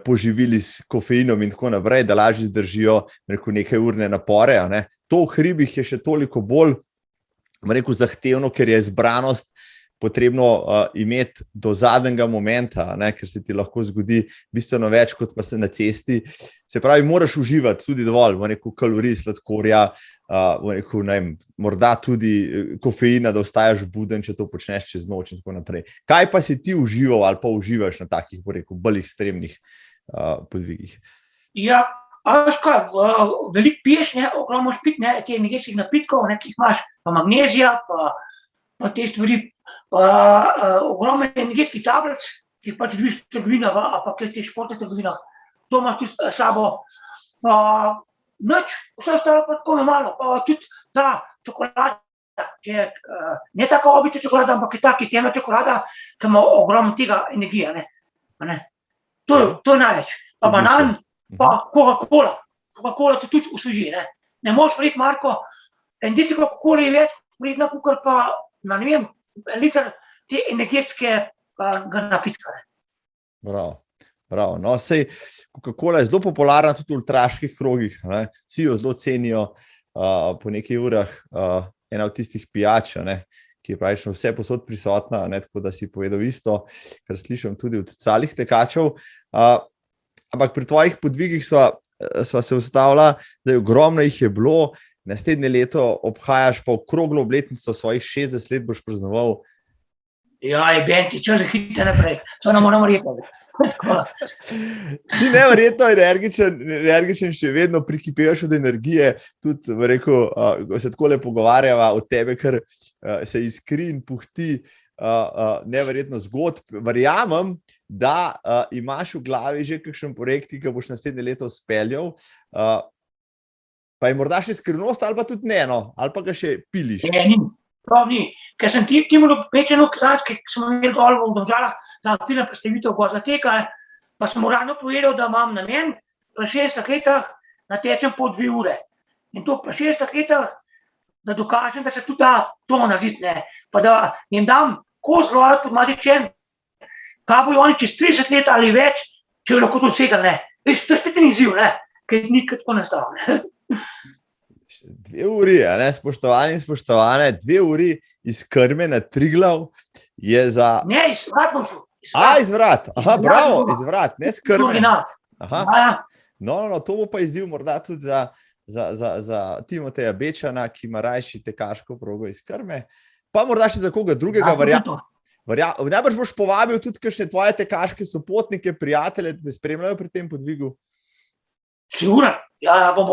poživili s kofeinom in tako naprej, da lažje zdržijo nekaj urne napore. To v hribih je še toliko bolj zahtevno, ker je zbranost potrebno imeti do zadnjega momenta, ker se ti lahko zgodi bistveno več, kot pa se na cesti. Se pravi, moraš uživati tudi dovolj kalorij, sladkorja, morda tudi kofeina, da ostajaš buden, če to počneš čez noč in tako naprej. Kaj pa si ti užival ali pa uživaš na takih, bolj ekstremnih podvigih?
Ja, veš kaj, veliko piješ, ogromno moraš piti, te energetskih napitkov, ki jih imaš, pa magnezija, pa te stvari, ogromno energetskih tablic, ki jih pač dobiš v trgovinah, pa v teh športnih trgovinah, to imaš tudi s sabo. Nič, vse ostalo pa tako malo, pa tudi ta čokolada, ki je ne taka običajna čokolada, ampak je taka temna čokolada, ki ima ogromno tega energije. To je največ. Pa banan, pa Coca-Cola. Coca-Cola te tudi osveži. Ne moreš priti, Marko, en decil Coca-Cola je več, prijetna kukar pa, ne vem, liter te energetskega napitka.
Bravo. No, sej Coca-Cola je zelo popularna tudi v ultraških krogih. Vsi jo zelo cenijo po nekaj urah. Ena od tistih pijač, ki je praktično vse posod prisotna, tako da si povedal isto, kar slišim tudi od calih tekačev. Ampak pri tvojih podvigih sva se ustavila, da je ogromno jih je bilo. Naslednje leto obhajaš pa okroglo obletnico svojih 60 let, boš praznoval.
Ja, je benti, čas je hitro naprej. To ne moramo reči.
Si neverjetno energičen, še vedno prikipevaš od energije. Tudi, ko se takole pogovarjava o tebe, ker se iskri in puhti neverjetno zgodb. Verjamem, da imaš v glavi že kakšen projekt, ki ga boš naslednje leto speljal. Pa je morda še skrivnost ali pa tudi ne, ali pa ga še piliš?
Ne, prav ni. Ker sem Timonu Pečenu Kranjski, ki smo imeli dol v Domžalah, da film predstavitev gor za teka, pa sem uradno povedal, da imam namen pri 6 letih natečem po 2 ure. In to pri 6 letih, da dokažem, da se tudi da to narediti, ne. Pa da jim dam koz rojo pod matičen, kaj bojo oni čez 30 let ali več, če jo lahko to dosegli, ne. Veš, to je spet en izziv, ne, ker ni tako enostavno, ne.
2 uri, ne, spoštovani in spoštovane, 2 uri iz Krme na Triglav je za...
Ne, iz Vrat bom šel.
Iz Vrat, aha, bravo, iz Vrat, ne s Krme.
Original.
Aha,
Ja.
no, to bo pa izziv morda tudi za Timoteja Bečana, ki ima rajši tekaško progo iz Krme, pa morda še za koga drugega Najbrž boš povabil tudi kakšne tvoje tekaške sopotnike, prijatelje, da te spremljajo pri tem podvigu.
Sigurno, ja, bom.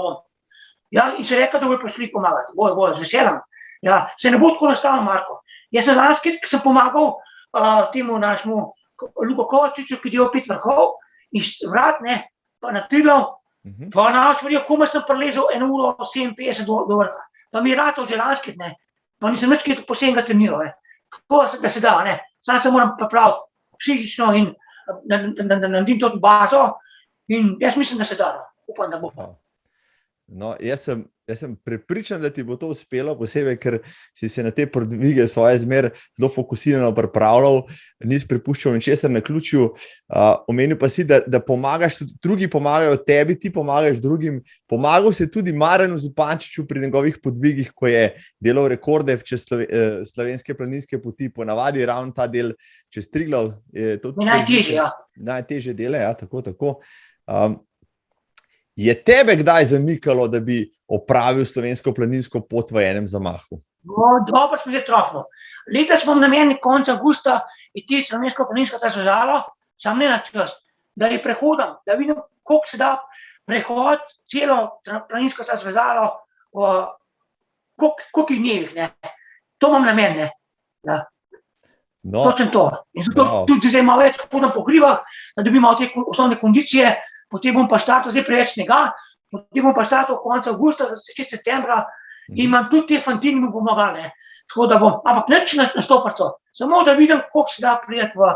Ja, in se rekel, da bojo prišli pomagati, bojo, z veseljem. Ja, se ne bo tako enostavno, Marko. Jaz sem lanski, ki sem pomagal temu našemu Luko Kovačiču, ki delo 5 vrhov, iz Vrat, ne, pa na Triglav, pa na Avšmerijo, komaj sem prilezel 1 uro 57 do vrha. Pa mi je ratal že lanski, ne, pa nisem več kaj posebnega treniral, ne. Tako, da se da, ne. Sam se moram pripraviti psihično in naredim to bazo in jaz mislim, da se da, no. Upam, da bo.
No, jaz sem prepričan, da ti bo to uspelo, posebej, ker si se na te podvige svoje zmer zelo fokusirano pripravljal, nisi prepuščal ničesar naključju. Omenil pa si, da pomagaš, tudi drugi pomagajo tebi, ti pomagaš drugim. Pomagal si tudi Marjanu Zupančiču pri njegovih podvigih, ko je delal rekorde čez slovenske planinske poti, ponavadi ravno ta del čez Triglav.
Najtežje, ja.
Najtežje dele, ja, tako. Je tebe kdaj zamikalo, da bi opravil slovensko planinsko pot v enem zamahu?
Dobro smo že trofno. Letos smo namen konec avgusta iti slovensko planinsko razvezalo, sam ne na čas, da je prehodam, da vidim, koliko se da prehod celo planinsko razvezalo v kolikih dnevih, ne. To imam namen, ne. Ja.
No,
točno to. In zato tudi zdaj malo več hodam po hribah, da dobim malo te osnovne kondicije. Potem bom pa štartal, zdaj preveč snega, potem bom pa štartal konec avgusta, začetek septembra in imam tudi te fantini mi pomagali, ne. Tako da bom, ampak nič nastopar to. Samo da vidim, koliko se da prijeti v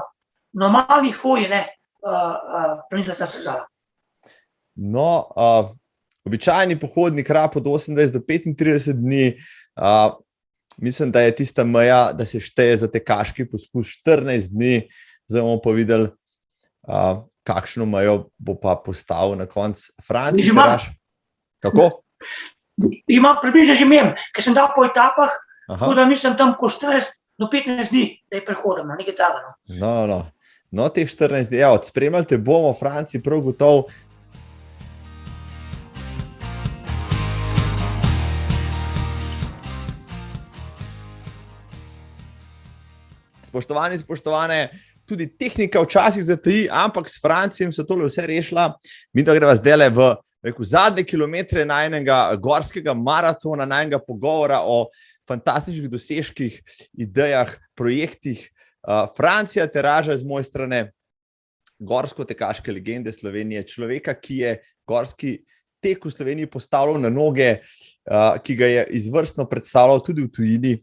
normalnih hoji, ne, planinska razvezala.
No, običajni pohodnik rab od 28 do 35 dni, mislim, da je tista meja, da se šteje za tekaški poskus 14 dni, zdaj bomo pa videli, kakšno mejo bo pa postavil na konc Franci Teraš. Kako?
Imam približno že imam, ker sem dal po etapah, tako da mislim tam ko 14 do 15 dni, da je prehodam, nekaj takega.
No, teh 14 dni, odspremljali te bomo, Franci, prav gotov. Spoštovani, spoštovane, tudi tehnika včasih zataji, ampak s Francijem so tole vse rešila. Mi da greva zdajle v zadnje kilometre najnega gorskega maratona, najnega pogovora o fantastičnih dosežkih, idejah, projektih. Francija Teraža z moje strane, gorsko-tekaške legende Slovenije, človeka, ki je gorski tek v Sloveniji postavljal na noge, ki ga je izvrstno predstavljal tudi v tujini,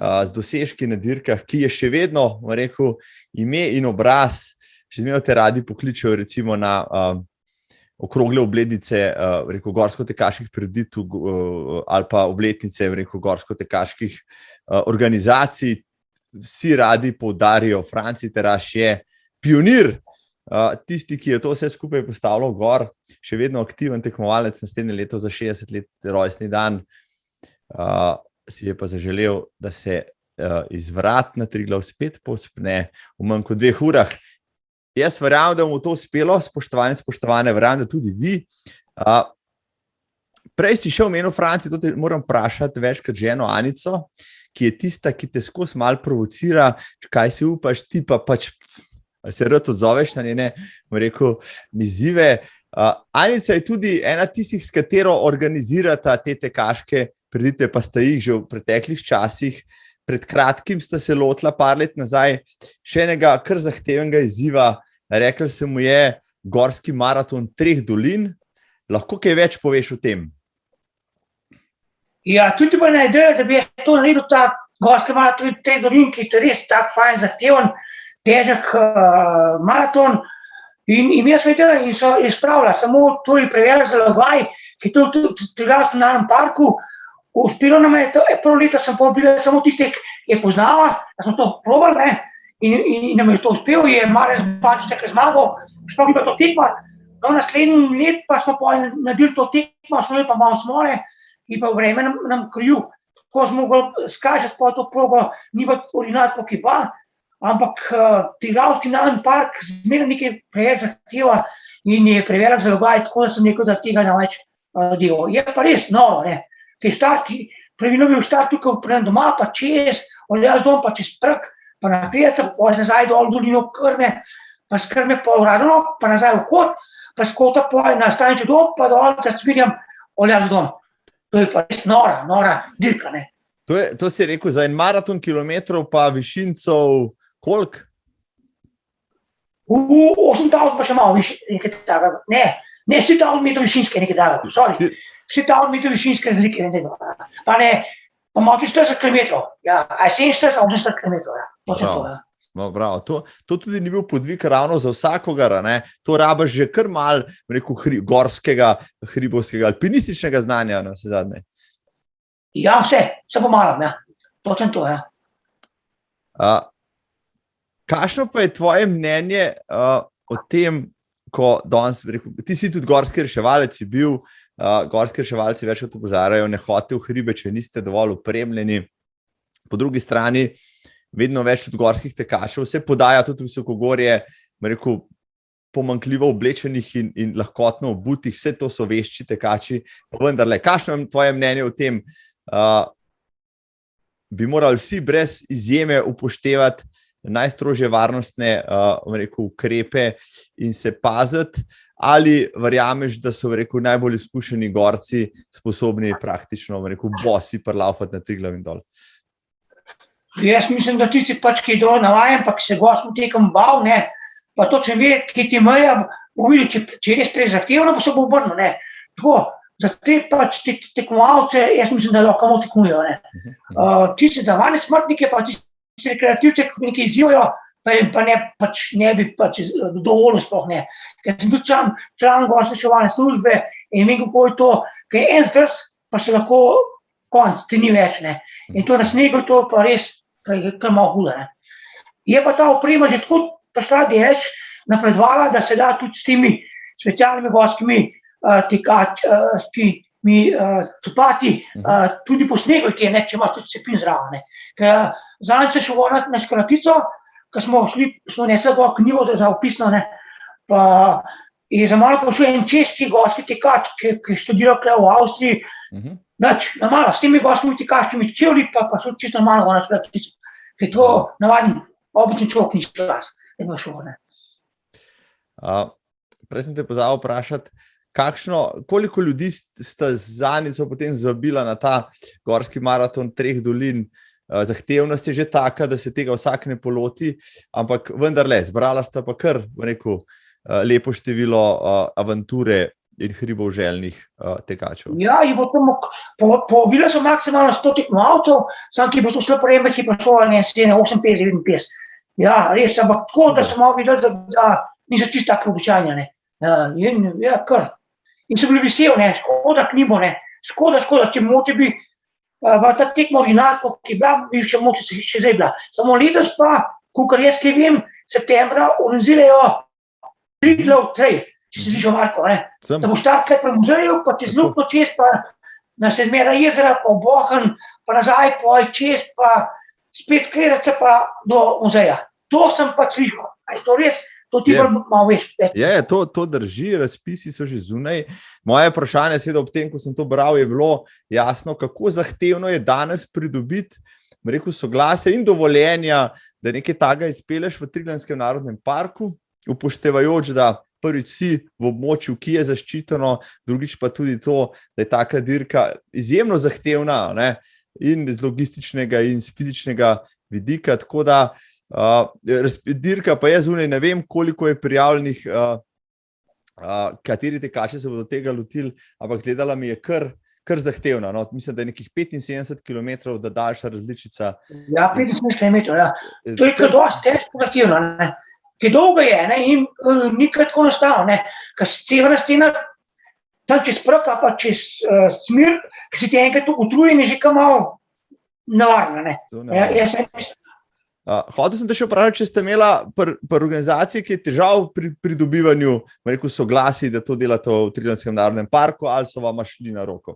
z dosežki na dirkah, ki je še vedno, rekel, ime in obraz, še zmeraj te radi pokličejo recimo na okrogle obletnice, rekel, gorsko-tekaških prireditev ali pa obletnice, rekel, gorsko-tekaških organizacij. Vsi radi poudarijo, Franci Teraš je pionir, tisti, ki je to vse skupaj postavljal gor, še vedno aktiven tekmovalec, naslednje leto za 60 let rojstni dan, si je pa zaželel, da se iz Vrat na Triglav spet povzpne v manj kot 2 urah. Jaz verjamem, da bomo to uspelo, spoštovane, verjamem, da tudi vi. Prej si še omenil, Franci, to te moram vprašati večkrat ženo Anico, ki je tista, ki te skozi malo provocira, kaj si upaš, ti pa pač se rad odzoveš na njene, rekel, izzive. Anica je tudi ena tistih, s katero organizirata te tekaške prireditve, pa sta jih že v preteklih časih. Pred kratkim sta se lotila par let nazaj še enega kar zahtevenega izziva. Rekli se mu je gorski maraton 3 dolin. Lahko kaj več poveš o tem?
Ja, tudi pa na idejo, da bi jaz to naredil, ta gorski maraton 3 dolin, ki je res tak fajn zahteven, težek maraton. In jaz vedel, in so izpravila, samo to je prevelik zalogaj, ki je to v Triglavskem parku. Uspelo nam je, prvo leto sem pobila samo tiste, ki je poznala, da smo to probali, ne, in nam je to uspel, je Marez Bačič tako zmagal, sploh ni pa to tekma. No, naslednji let pa smo naredili to tekmo, smo imeli pa malo smole in pa vreme nam kriju. Tako smo mogli skažati pa to probo, ni pa ordinatko, ki pa, ampak Triglavski narodni park zmeraj nekaj preveč zahteva in je prevelik zalogaj, tako da sem rekel, da tega ne več delo. Je pa res novo, ne. Kaj štart, pravilno bil štart tukaj preden doma, pa čez, Orleans dom, pa čez Prg, pa na Krijeca, pa nazaj dol v dolino Krme, pa s Krme pa v Radonjo, pa nazaj v Kot, pa s Kota pa na Staničev dom, pa dol, da Cvirjam, Orleans dom. To je pa res nora dirka, ne.
To si rekel za en maraton kilometrov, pa višincov koliko?
8.000 pa še malo više, nekaj takega. Ne, 4.000 metrov višinske, nekaj takega, sorry. 4.000 metrov višinske razlike, pa ne, pa malo 40 kilometrov, ja, 47, 80 kilometrov, ja, počem to, ja.
No, bravo. To tudi ni bil podvig ravno za vsakogar, ne? To rabaš že kar malo, rekel, gorskega, hribovskega, alpinističnega znanja, na vse zadnje.
Ja, vse pomalam, ja, počem to, ja.
Kakšno pa je tvoje mnenje o tem, ko danes, rekel, ti si tudi gorski reševalec si bil, gorski reševalci večkrat opozarjajo, ne hodite v hribe, če niste dovolj opremljeni. Po drugi strani, vedno več od gorskih tekačev se podaja tudi visokogorje, rekel, pomanjkljivo oblečenih in lahkotno obutih, vse to so vešči tekači, pa vendarle, kakšno je tvoje mnenje o tem, bi morali vsi brez izjeme upoštevati najstrožje varnostne rekel, ukrepe in se paziti, ali verjameš, da so rekel, najbolj izkušeni gorci sposobni praktično rekel, bosi prlaufati na Triglav in dol?
Jaz mislim, da tisti pač, ki je dol navajen, pa ki se gostom tekem bal, ne, pa točno ve, ki ti meja, bo videl, če je res prezahtevno, pa se bo obrnil, ne. Tako, za te pač tekmovalce, jaz mislim, da lahko tekmujejo, ne. Tisti davane smrtnike, pa tisti rekreativce, ki nekaj izzivajo, pa ne, pač ne bi pač dovolil sploh, ne. Ker sem tudi član gorske reševalne službe in vem, kako je to, ker je en zdrs, pa se lahko konc, ti ni več, ne. In to na snegu, to pa res, kar malo huda, ne. Je pa ta oprema že tako prišla deleč napredovala, da se da tudi s temi specialnimi gorskimi tekačkimi copati, tudi po snegu je, ne, če imaš tudi cepin zraven, ne. Ker zadnjič sem šel na Škratico, ko smo nesli gor knjigo za opisno, ne, pa je za malo prišel en česki gorski tekač, ki je študiral tukaj v Avstriji, znači, normalno, s temi gorskimi tekaškimi čevlji, pa so čisto normalno na Škratico, ker to navaden obični človek ni šlas, ne bo šel, ne.
Prej sem te pozabil vprašati, koliko ljudi sta zadnjico potem zvabila na ta gorski maraton 3 dolin? Zahtevnost je že taka, da se tega vsak ne poloti, ampak vendarle, zbrala sta pa kar, rekel, lepo število avanture in hribov željnih tekačev.
Ja, jih bo tam, povabila so maksimalno 100 tekmovalcev, sam ki bo šlo prejme, ki pa šlo 58, 59. Ja, res, ampak tako, da sem malo videl, da niso čisto tako običajne, ne. Ja, kar. In so bili veseli, ne, škoda knjibo, ne, škoda, če moče bi v ta tekmo originalko, ki je bila, bi še moče še zdaj bila. Samo letos pa, kakor jaz kaj vem, septembra organizirajo Triglav trail, če se slišal Marko, ne. Da bo štart kaj pri muzeju, pa čez Lukno čez, pa na Sedmera jezera, pa v Bohan, pa nazaj, pa čez, pa spet Krijeca, pa do muzeja. To sem pa slišal. A je to res? To ti malo veš.
To drži, razpisi so že zunaj. Moje vprašanje, seveda ob tem, ko sem to bral, je bilo jasno, kako zahtevno je danes pridobiti, rekel, soglasje in dovoljenja, da nekaj takega izpeleš v Triglavskem narodnem parku, upoštevajoč, da prvič si v območju, ki je zaščiteno, drugič pa tudi to, da je taka dirka izjemno zahtevna, ne, in z logističnega in z fizičnega vidika, tako da dirka pa je zunaj, ne vem, koliko je prijavljenih, kateri tekači se bodo tega lotili, ampak gledala mi je kar zahtevna. No? Mislim, da je nekih 75 km, da daljša različica.
Ja, 75 km, ja. To je kar dosti težko zahtevno, ne. ki dolga je, ne, in ni kar tako enostavno, ne, ker severna stena, tam čez Prag ali pa čez Smer, ki si ti enkrat utrujen, je že kar malo nevarna, ne. Jaz sem
Hotel sem te še vprašati, če ste imela pri organizaciji, ki je težav pri pridobivanju, soglasij, da to delate v Trilanskem narodnem parku, ali so vama šli na roko?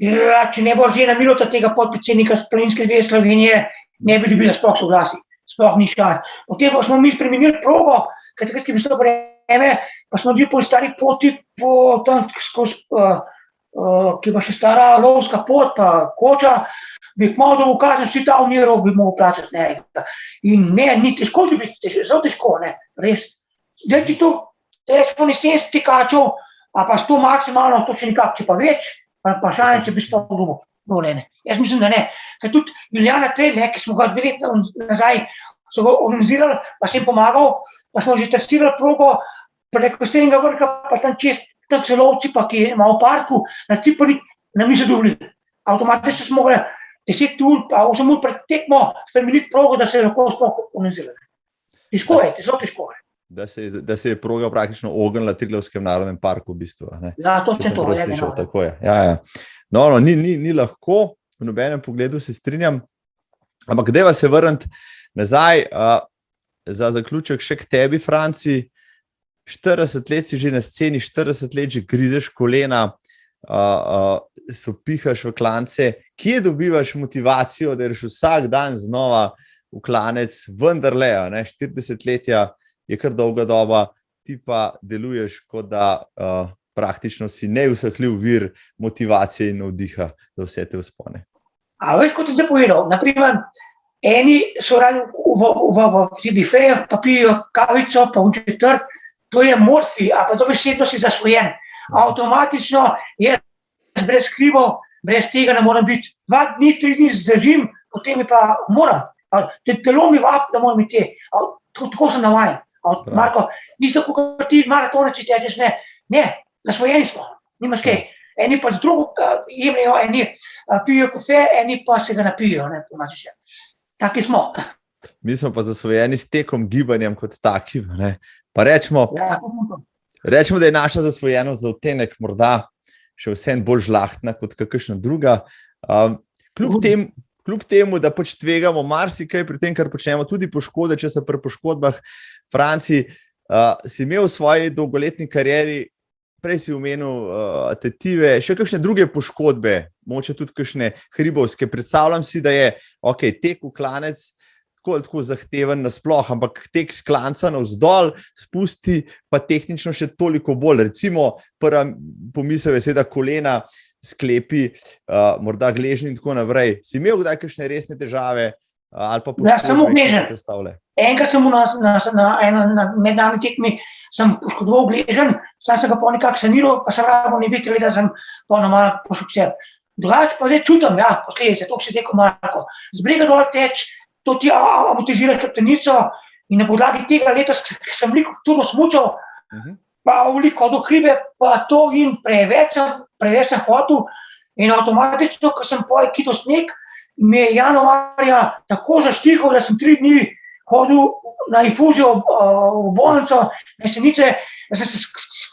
Ja, če ne bo Žena Milota, tega podpredsednika Planinske zveze Slovenije, ne bi dobila sploh soglasij, sploh ni šans. Potem pa smo mi spremenili progo, ker takrat, ki bi bilo vreme, pa smo bili po stari poti, po tam skozi, ki pa še stara lovska pot, pa Koča, bi kmalu ukazal, si ta uniral, bi mogel plačati nekaj. In ne, ni težko, zelo težko, ne, res. Zdaj ti tu, po 70 tekačev, a pa 100 maksimalno, to še nikak, če pa več, pa šanje, če bi sploh dovoljene. Jaz mislim, da ne. Ker tudi Julijana Trail, ne, ki smo ga 2 leta nazaj so ga organizirali, pa sem pomagal, pa smo že testirali progo, preko Srednjega vrha, pa tam čez, tam celovci, pa ki ima v parku, na Cipri, nam niso dovolili. Avtomatično smo mogli 10 ur, pa 8 ur pred tekmo spremeniti progo, da se lahko sploh organizirali. Težko je, zelo težko je.
Da se je proga praktično ognila v Triglavskem narodnem parku, v bistvu. Ne?
Ja, točno to.
Tako je. Ja. No, ni lahko, v nobenem pogledu se strinjam, ampak dajva se vrniti nazaj za zaključek še k tebi, Franci. 40 let si že na sceni, 40 let že grizeš kolena, sopihaš v klance. Kje dobivaš motivacijo, da greš vsak dan znova v klanec, vendarle, 40 letja je kar dolga doba, ti pa deluješ, kot da praktično si neusahljiv vir motivacije in navdiha za vse te vzpone.
A veš, kot sem povedal, naprimer, eni so radi v bifejah, pa pijo kavico, pa v četrt, to je morfij, a pa dobesedno si zasvojen. Avtomatično jaz brez krivov, brez tega ne moram biti. 2 dni, 3 dni zdržim, potem mi pa moram. Telo mi vab, da moram biti. Tako sem navajen. Marko, nisi tako, kot ti maratone, če tečeš, ne, zasvojeni smo, nimaš kaj. Eni pa z drugo jemljajo, eni pijo kafe, eni pa se ga napijo, ne, pomačiš. Taki smo.
Mi smo pa zasvojeni s tekom, gibanjem kot takim, ne. Pa rečemo, da je naša zasvojenost za odtenek morda še vsem bolj žlahtna kot kakšna druga. Kljub temu, da pač tvegamo marsikaj pri tem, kar počnemo, tudi poškode, če se pri poškodbah. Franci, si imel v svoji dolgoletni karieri, prej si omenil tetive, še kakšne druge poškodbe, mogoče tudi kakšne hribovske. Predstavljam si, da je tek v klanec tako zahteven nasploh, ampak tek s klanca navzdol spusti pa tehnično še toliko bolj. Recimo, prva pomisel je seveda kolena, sklepi, morda gležnji in tako naprej. Si imel kdaj kakšne resne težave? Ali pa
ja, samo gležen. Enkrat sem na mednarodni tekmi sem poškodoval gležen, sam sem ga pa nekako saniral, pa sem rabo ne 2 leta sem pa normalno pošel k sebi. Drugače pa zdaj čutim, posledice, to si rekel Marko. Z brega dol teč, to ti amortiziraš hrbtenico in na podlagi tega letos, ki sem veliko tudi smučal, pa veliko do hribe, pa to in preveč sem hotel in avtomatično, ko sem kital sneg, me je januarja tako zaštihal, da sem 3 dni hodil na infuzijo v bolnico, na Jesenice, da sem se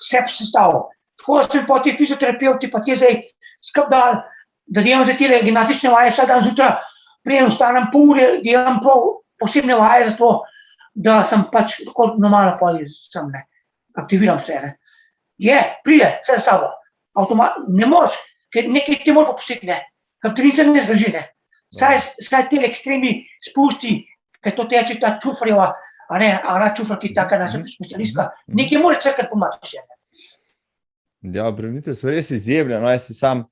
vse sestavil. Tako da sem pa ti fizioterapeuti, pa ti zdaj skrb dal, da delam za tele gimnastične vaje vsak dan zjutraj, prijem vstanem pol ure, delam posebne vaje za to, da sem pač tako normalno aktiviram vse. Pride, vse zastavlja. Ne moreš, ker nekaj ti mora popustiti, hrbtenica ne zdrži, Saj te ekstremi spusti, ker to teče ta Čufrjeva, Ana Čufra, ki je taka naša specialistka, nekaj mora crkati pomati še.
Ja, obremenitve so res izjemne. Jaz sem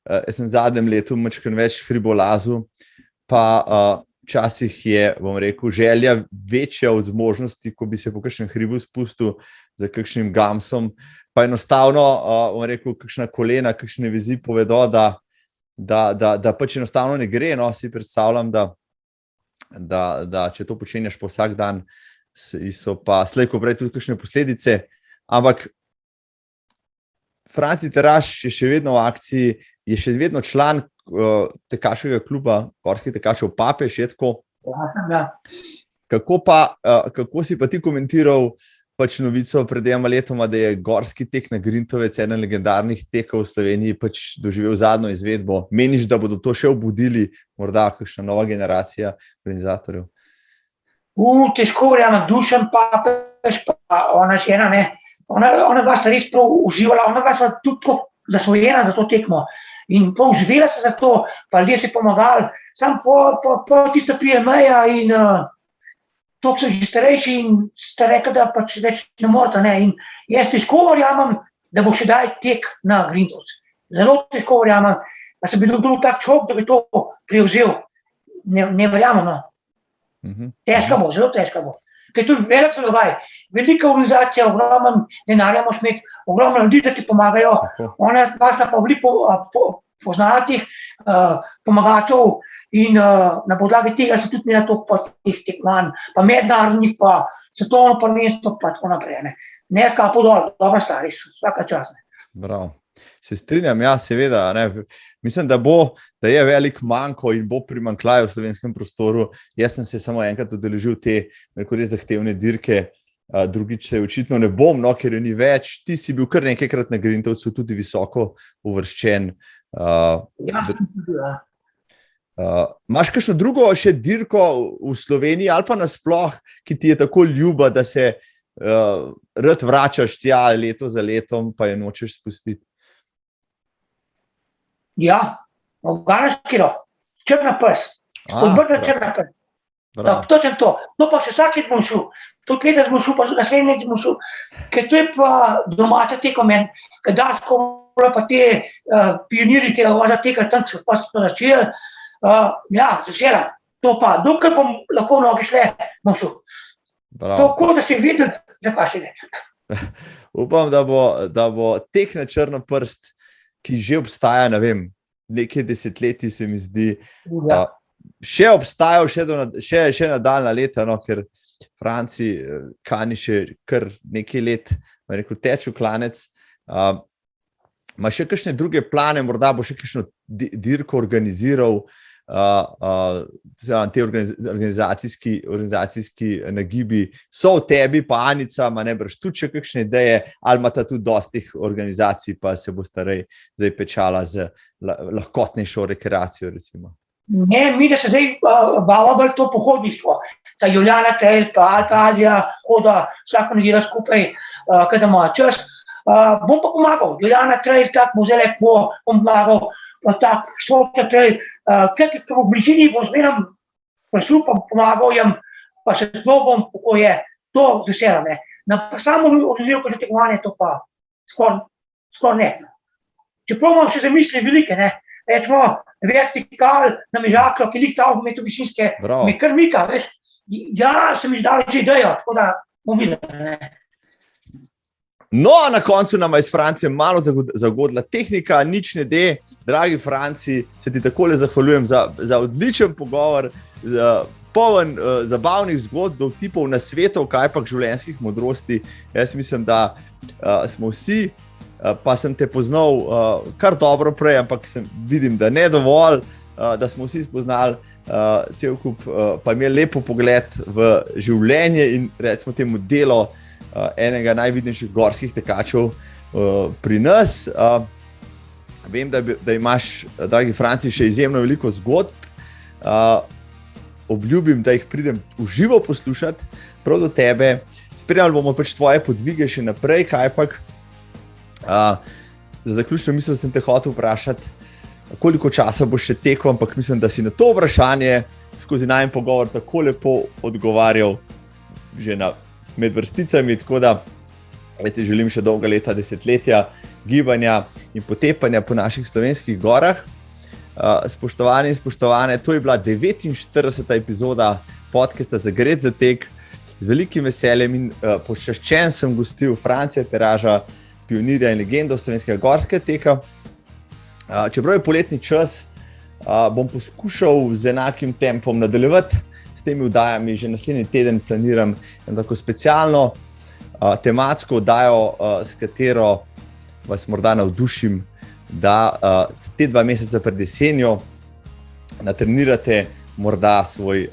v zadnjem letu majčkeno več hribolazil, pa včasih je, bom rekel, želja večja od zmožnosti, ko bi se po kakšnem hribu spustil za kakšnim gamsom, pa enostavno, bom rekel, kakšna kolena, kakšne vezi povedo, da pač enostavno ne gre. Si predstavljam, da če to počenjaš po vsak dan, so pa slej ko prej tudi kakšne posledice. Ampak Franci Teraš je še vedno v akciji, je še vedno član tekaškega kluba gorskih tekačev Papež, je tako.
Ja.
Kako si pa ti komentiral pač novico pred 2 letoma, da je gorski tek na Grintovec, eden legendarnih tekov v Sloveniji, pač doživel zadnjo izvedbo? Meniš, da bodo to še obudili, morda kakšna nova generacija organizatorjev?
Težko verjamem, Dušan Papež, pa ona žena, ne. Ona dva sta res prav uživala, ona dva sta tudi tako zasvojena za to tekmo. In prav živela se za to, pa ljudje si pomagali. Sam po tista prije meja in toliko so že starejši in sta rekla, da pač več ne morata, ne. In jaz težko verjamem, da bo še daj tek na Grintovec. Zelo težko verjamem, da se bi drug tak človek, da bi to prevzel. Ne verjamem, no. Težko bo, zelo težko bo. Ker to je velik zalogaj, velika organizacija, ogromno denarja moraš imeti, ogromno ljudi, da ti pomagajo. Ona dva sta pa veliko poznatih pomagačev in na podlagi tega so tudi imela toliko teh tekmanj, pa mednarodnih, pa svetovno prvenstvo, pa tako naprej. Ne, kapo dol, dobra stvar, vsaka čast.
Bravo. Se strinjam, ja, seveda. Ne. Mislim, da je velik manko in bo primanjkljaj v slovenskem prostoru. Jaz sem se samo enkrat udeležil te res zahtevne dirke, drugič se očitno ne bom, no, ker je ni več. Ti si bil kar nekajkrat na Grintovcu, tudi visoko uvrščen. Imaš kakšno drugo še dirko v Sloveniji ali pa nasploh, ki ti je tako ljuba, da se rad vračaš tja leto za letom, pa je nočeš spustiti?
Ja, Ganaškiro, Črna pes, odbrta Črna pes. Točno to. No pa še vsak let bom šel. Tudi leta bom šel, pa naslednji let bom šel, ker to je pa domača teko meni, ker Dasko pa te pionirji tega teka tam so pa začeli. Ja, začela. To pa, dokaj bom lahko noge šle, bom šel. To, da si videl, zakaj si ne.
Upam, da bo tek na Črno prst, ki že obstaja, ne vem, nekaj desetletij se mi zdi, še obstajal še nadaljna leta, no, ker Franci kani še kar nekaj let, teč v klanec. Ma še kakšne druge plane, morda bo še kakšno dirko organiziral, te organizacijski nagibi so v tebi, pa Anica, ma ne brž tudi še kakšne ideje, ali imata tudi dostih organizacij, pa se bo starej zdaj pečala z lahkotnejšo rekreacijo, recimo?
Ne, mi da se zdaj bava bolj to pohodništvo, ta Julijana Trail, pa Alta Adria, hoda vsako nedeljo skupaj, kada ima čas. Bom pa pomagal, Julijana Trail, tak muzelek bom pomagal, pa tak Šolta Trail, ker v bližini bom zmerom prišel, pa pomagal jem, pa se zelo bom, kako je, to vesela, ne. Na samo organizirko že tekmovanje, to pa skoraj ne. Čeprav imam še zamisli velike, ne. Rečemo, vertikal na Mežaklo, ki lih ta v višinske, me kar mika, veš. Ja, se mi zdali že idejo, tako da bom videl, ne.
No, na koncu nama je s Francijem malo zagodila tehnika, nič ne de. Dragi Franci, se ti takole zahvaljujem za odličen pogovor, poln zabavnih zgodb, tipov nasvetov, kajpak življenjskih modrosti. Jaz mislim, da smo vsi, pa sem te poznal kar dobro prej, ampak vidim, da ne dovolj, da smo vsi spoznali cel kup, pa imeli lepo pogled v življenje in recimo temu delo enega najvidnejših gorskih tekačev pri nas. Vem, da imaš, dragi Franci, še izjemno veliko zgodb. Obljubim, da jih pridem v živo poslušati prav do tebe. Spremljali bomo pač tvoje podvige še naprej, kajpak. Za zaključno misel sem te hotel vprašati, koliko časa boš še tekel, ampak mislim, da si na to vprašanje skozi najin pogovor tako lepo odgovarjal že med vrsticami, tako da ti želim še dolga leta, desetletja gibanja in potepanja po naših slovenskih gorah. Spoštovani in spoštovane, to je bila 49. epizoda podcasta Zagret za tek. Z velikim veseljem in počaščen sem gostil Francija Teraža, pionirja in legendo slovenskega gorskega teka. Čeprav je poletni čas, bom poskušal z enakim tempom nadaljevati s temi vdajami. Že naslednji teden planiram tako specialno tematsko vdajo, s katero vas morda navdušim, da te 2 meseca pred jesenjo natrenirate morda svoj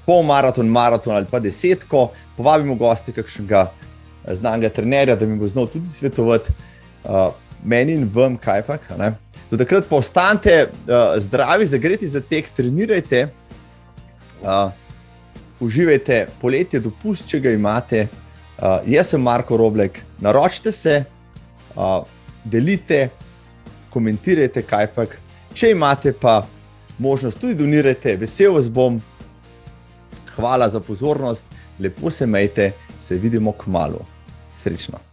polmaraton, maraton ali pa 10, povabimo goste kakšnega znanega trenerja, da mi bo znal tudi svetovati, meni in vam kajpak. Do takrat pa ostanite zdravi, zagreti za tek, trenirajte, uživajte poletje, dopust, če ga imate. Jaz sem Marko Roblek, naročite se, delite, komentirajte kajpak. Če imate pa možnost, tudi donirajte, vesel vas bom. Hvala za pozornost, lepo se imejte, se vidimo kmalu. Srečno.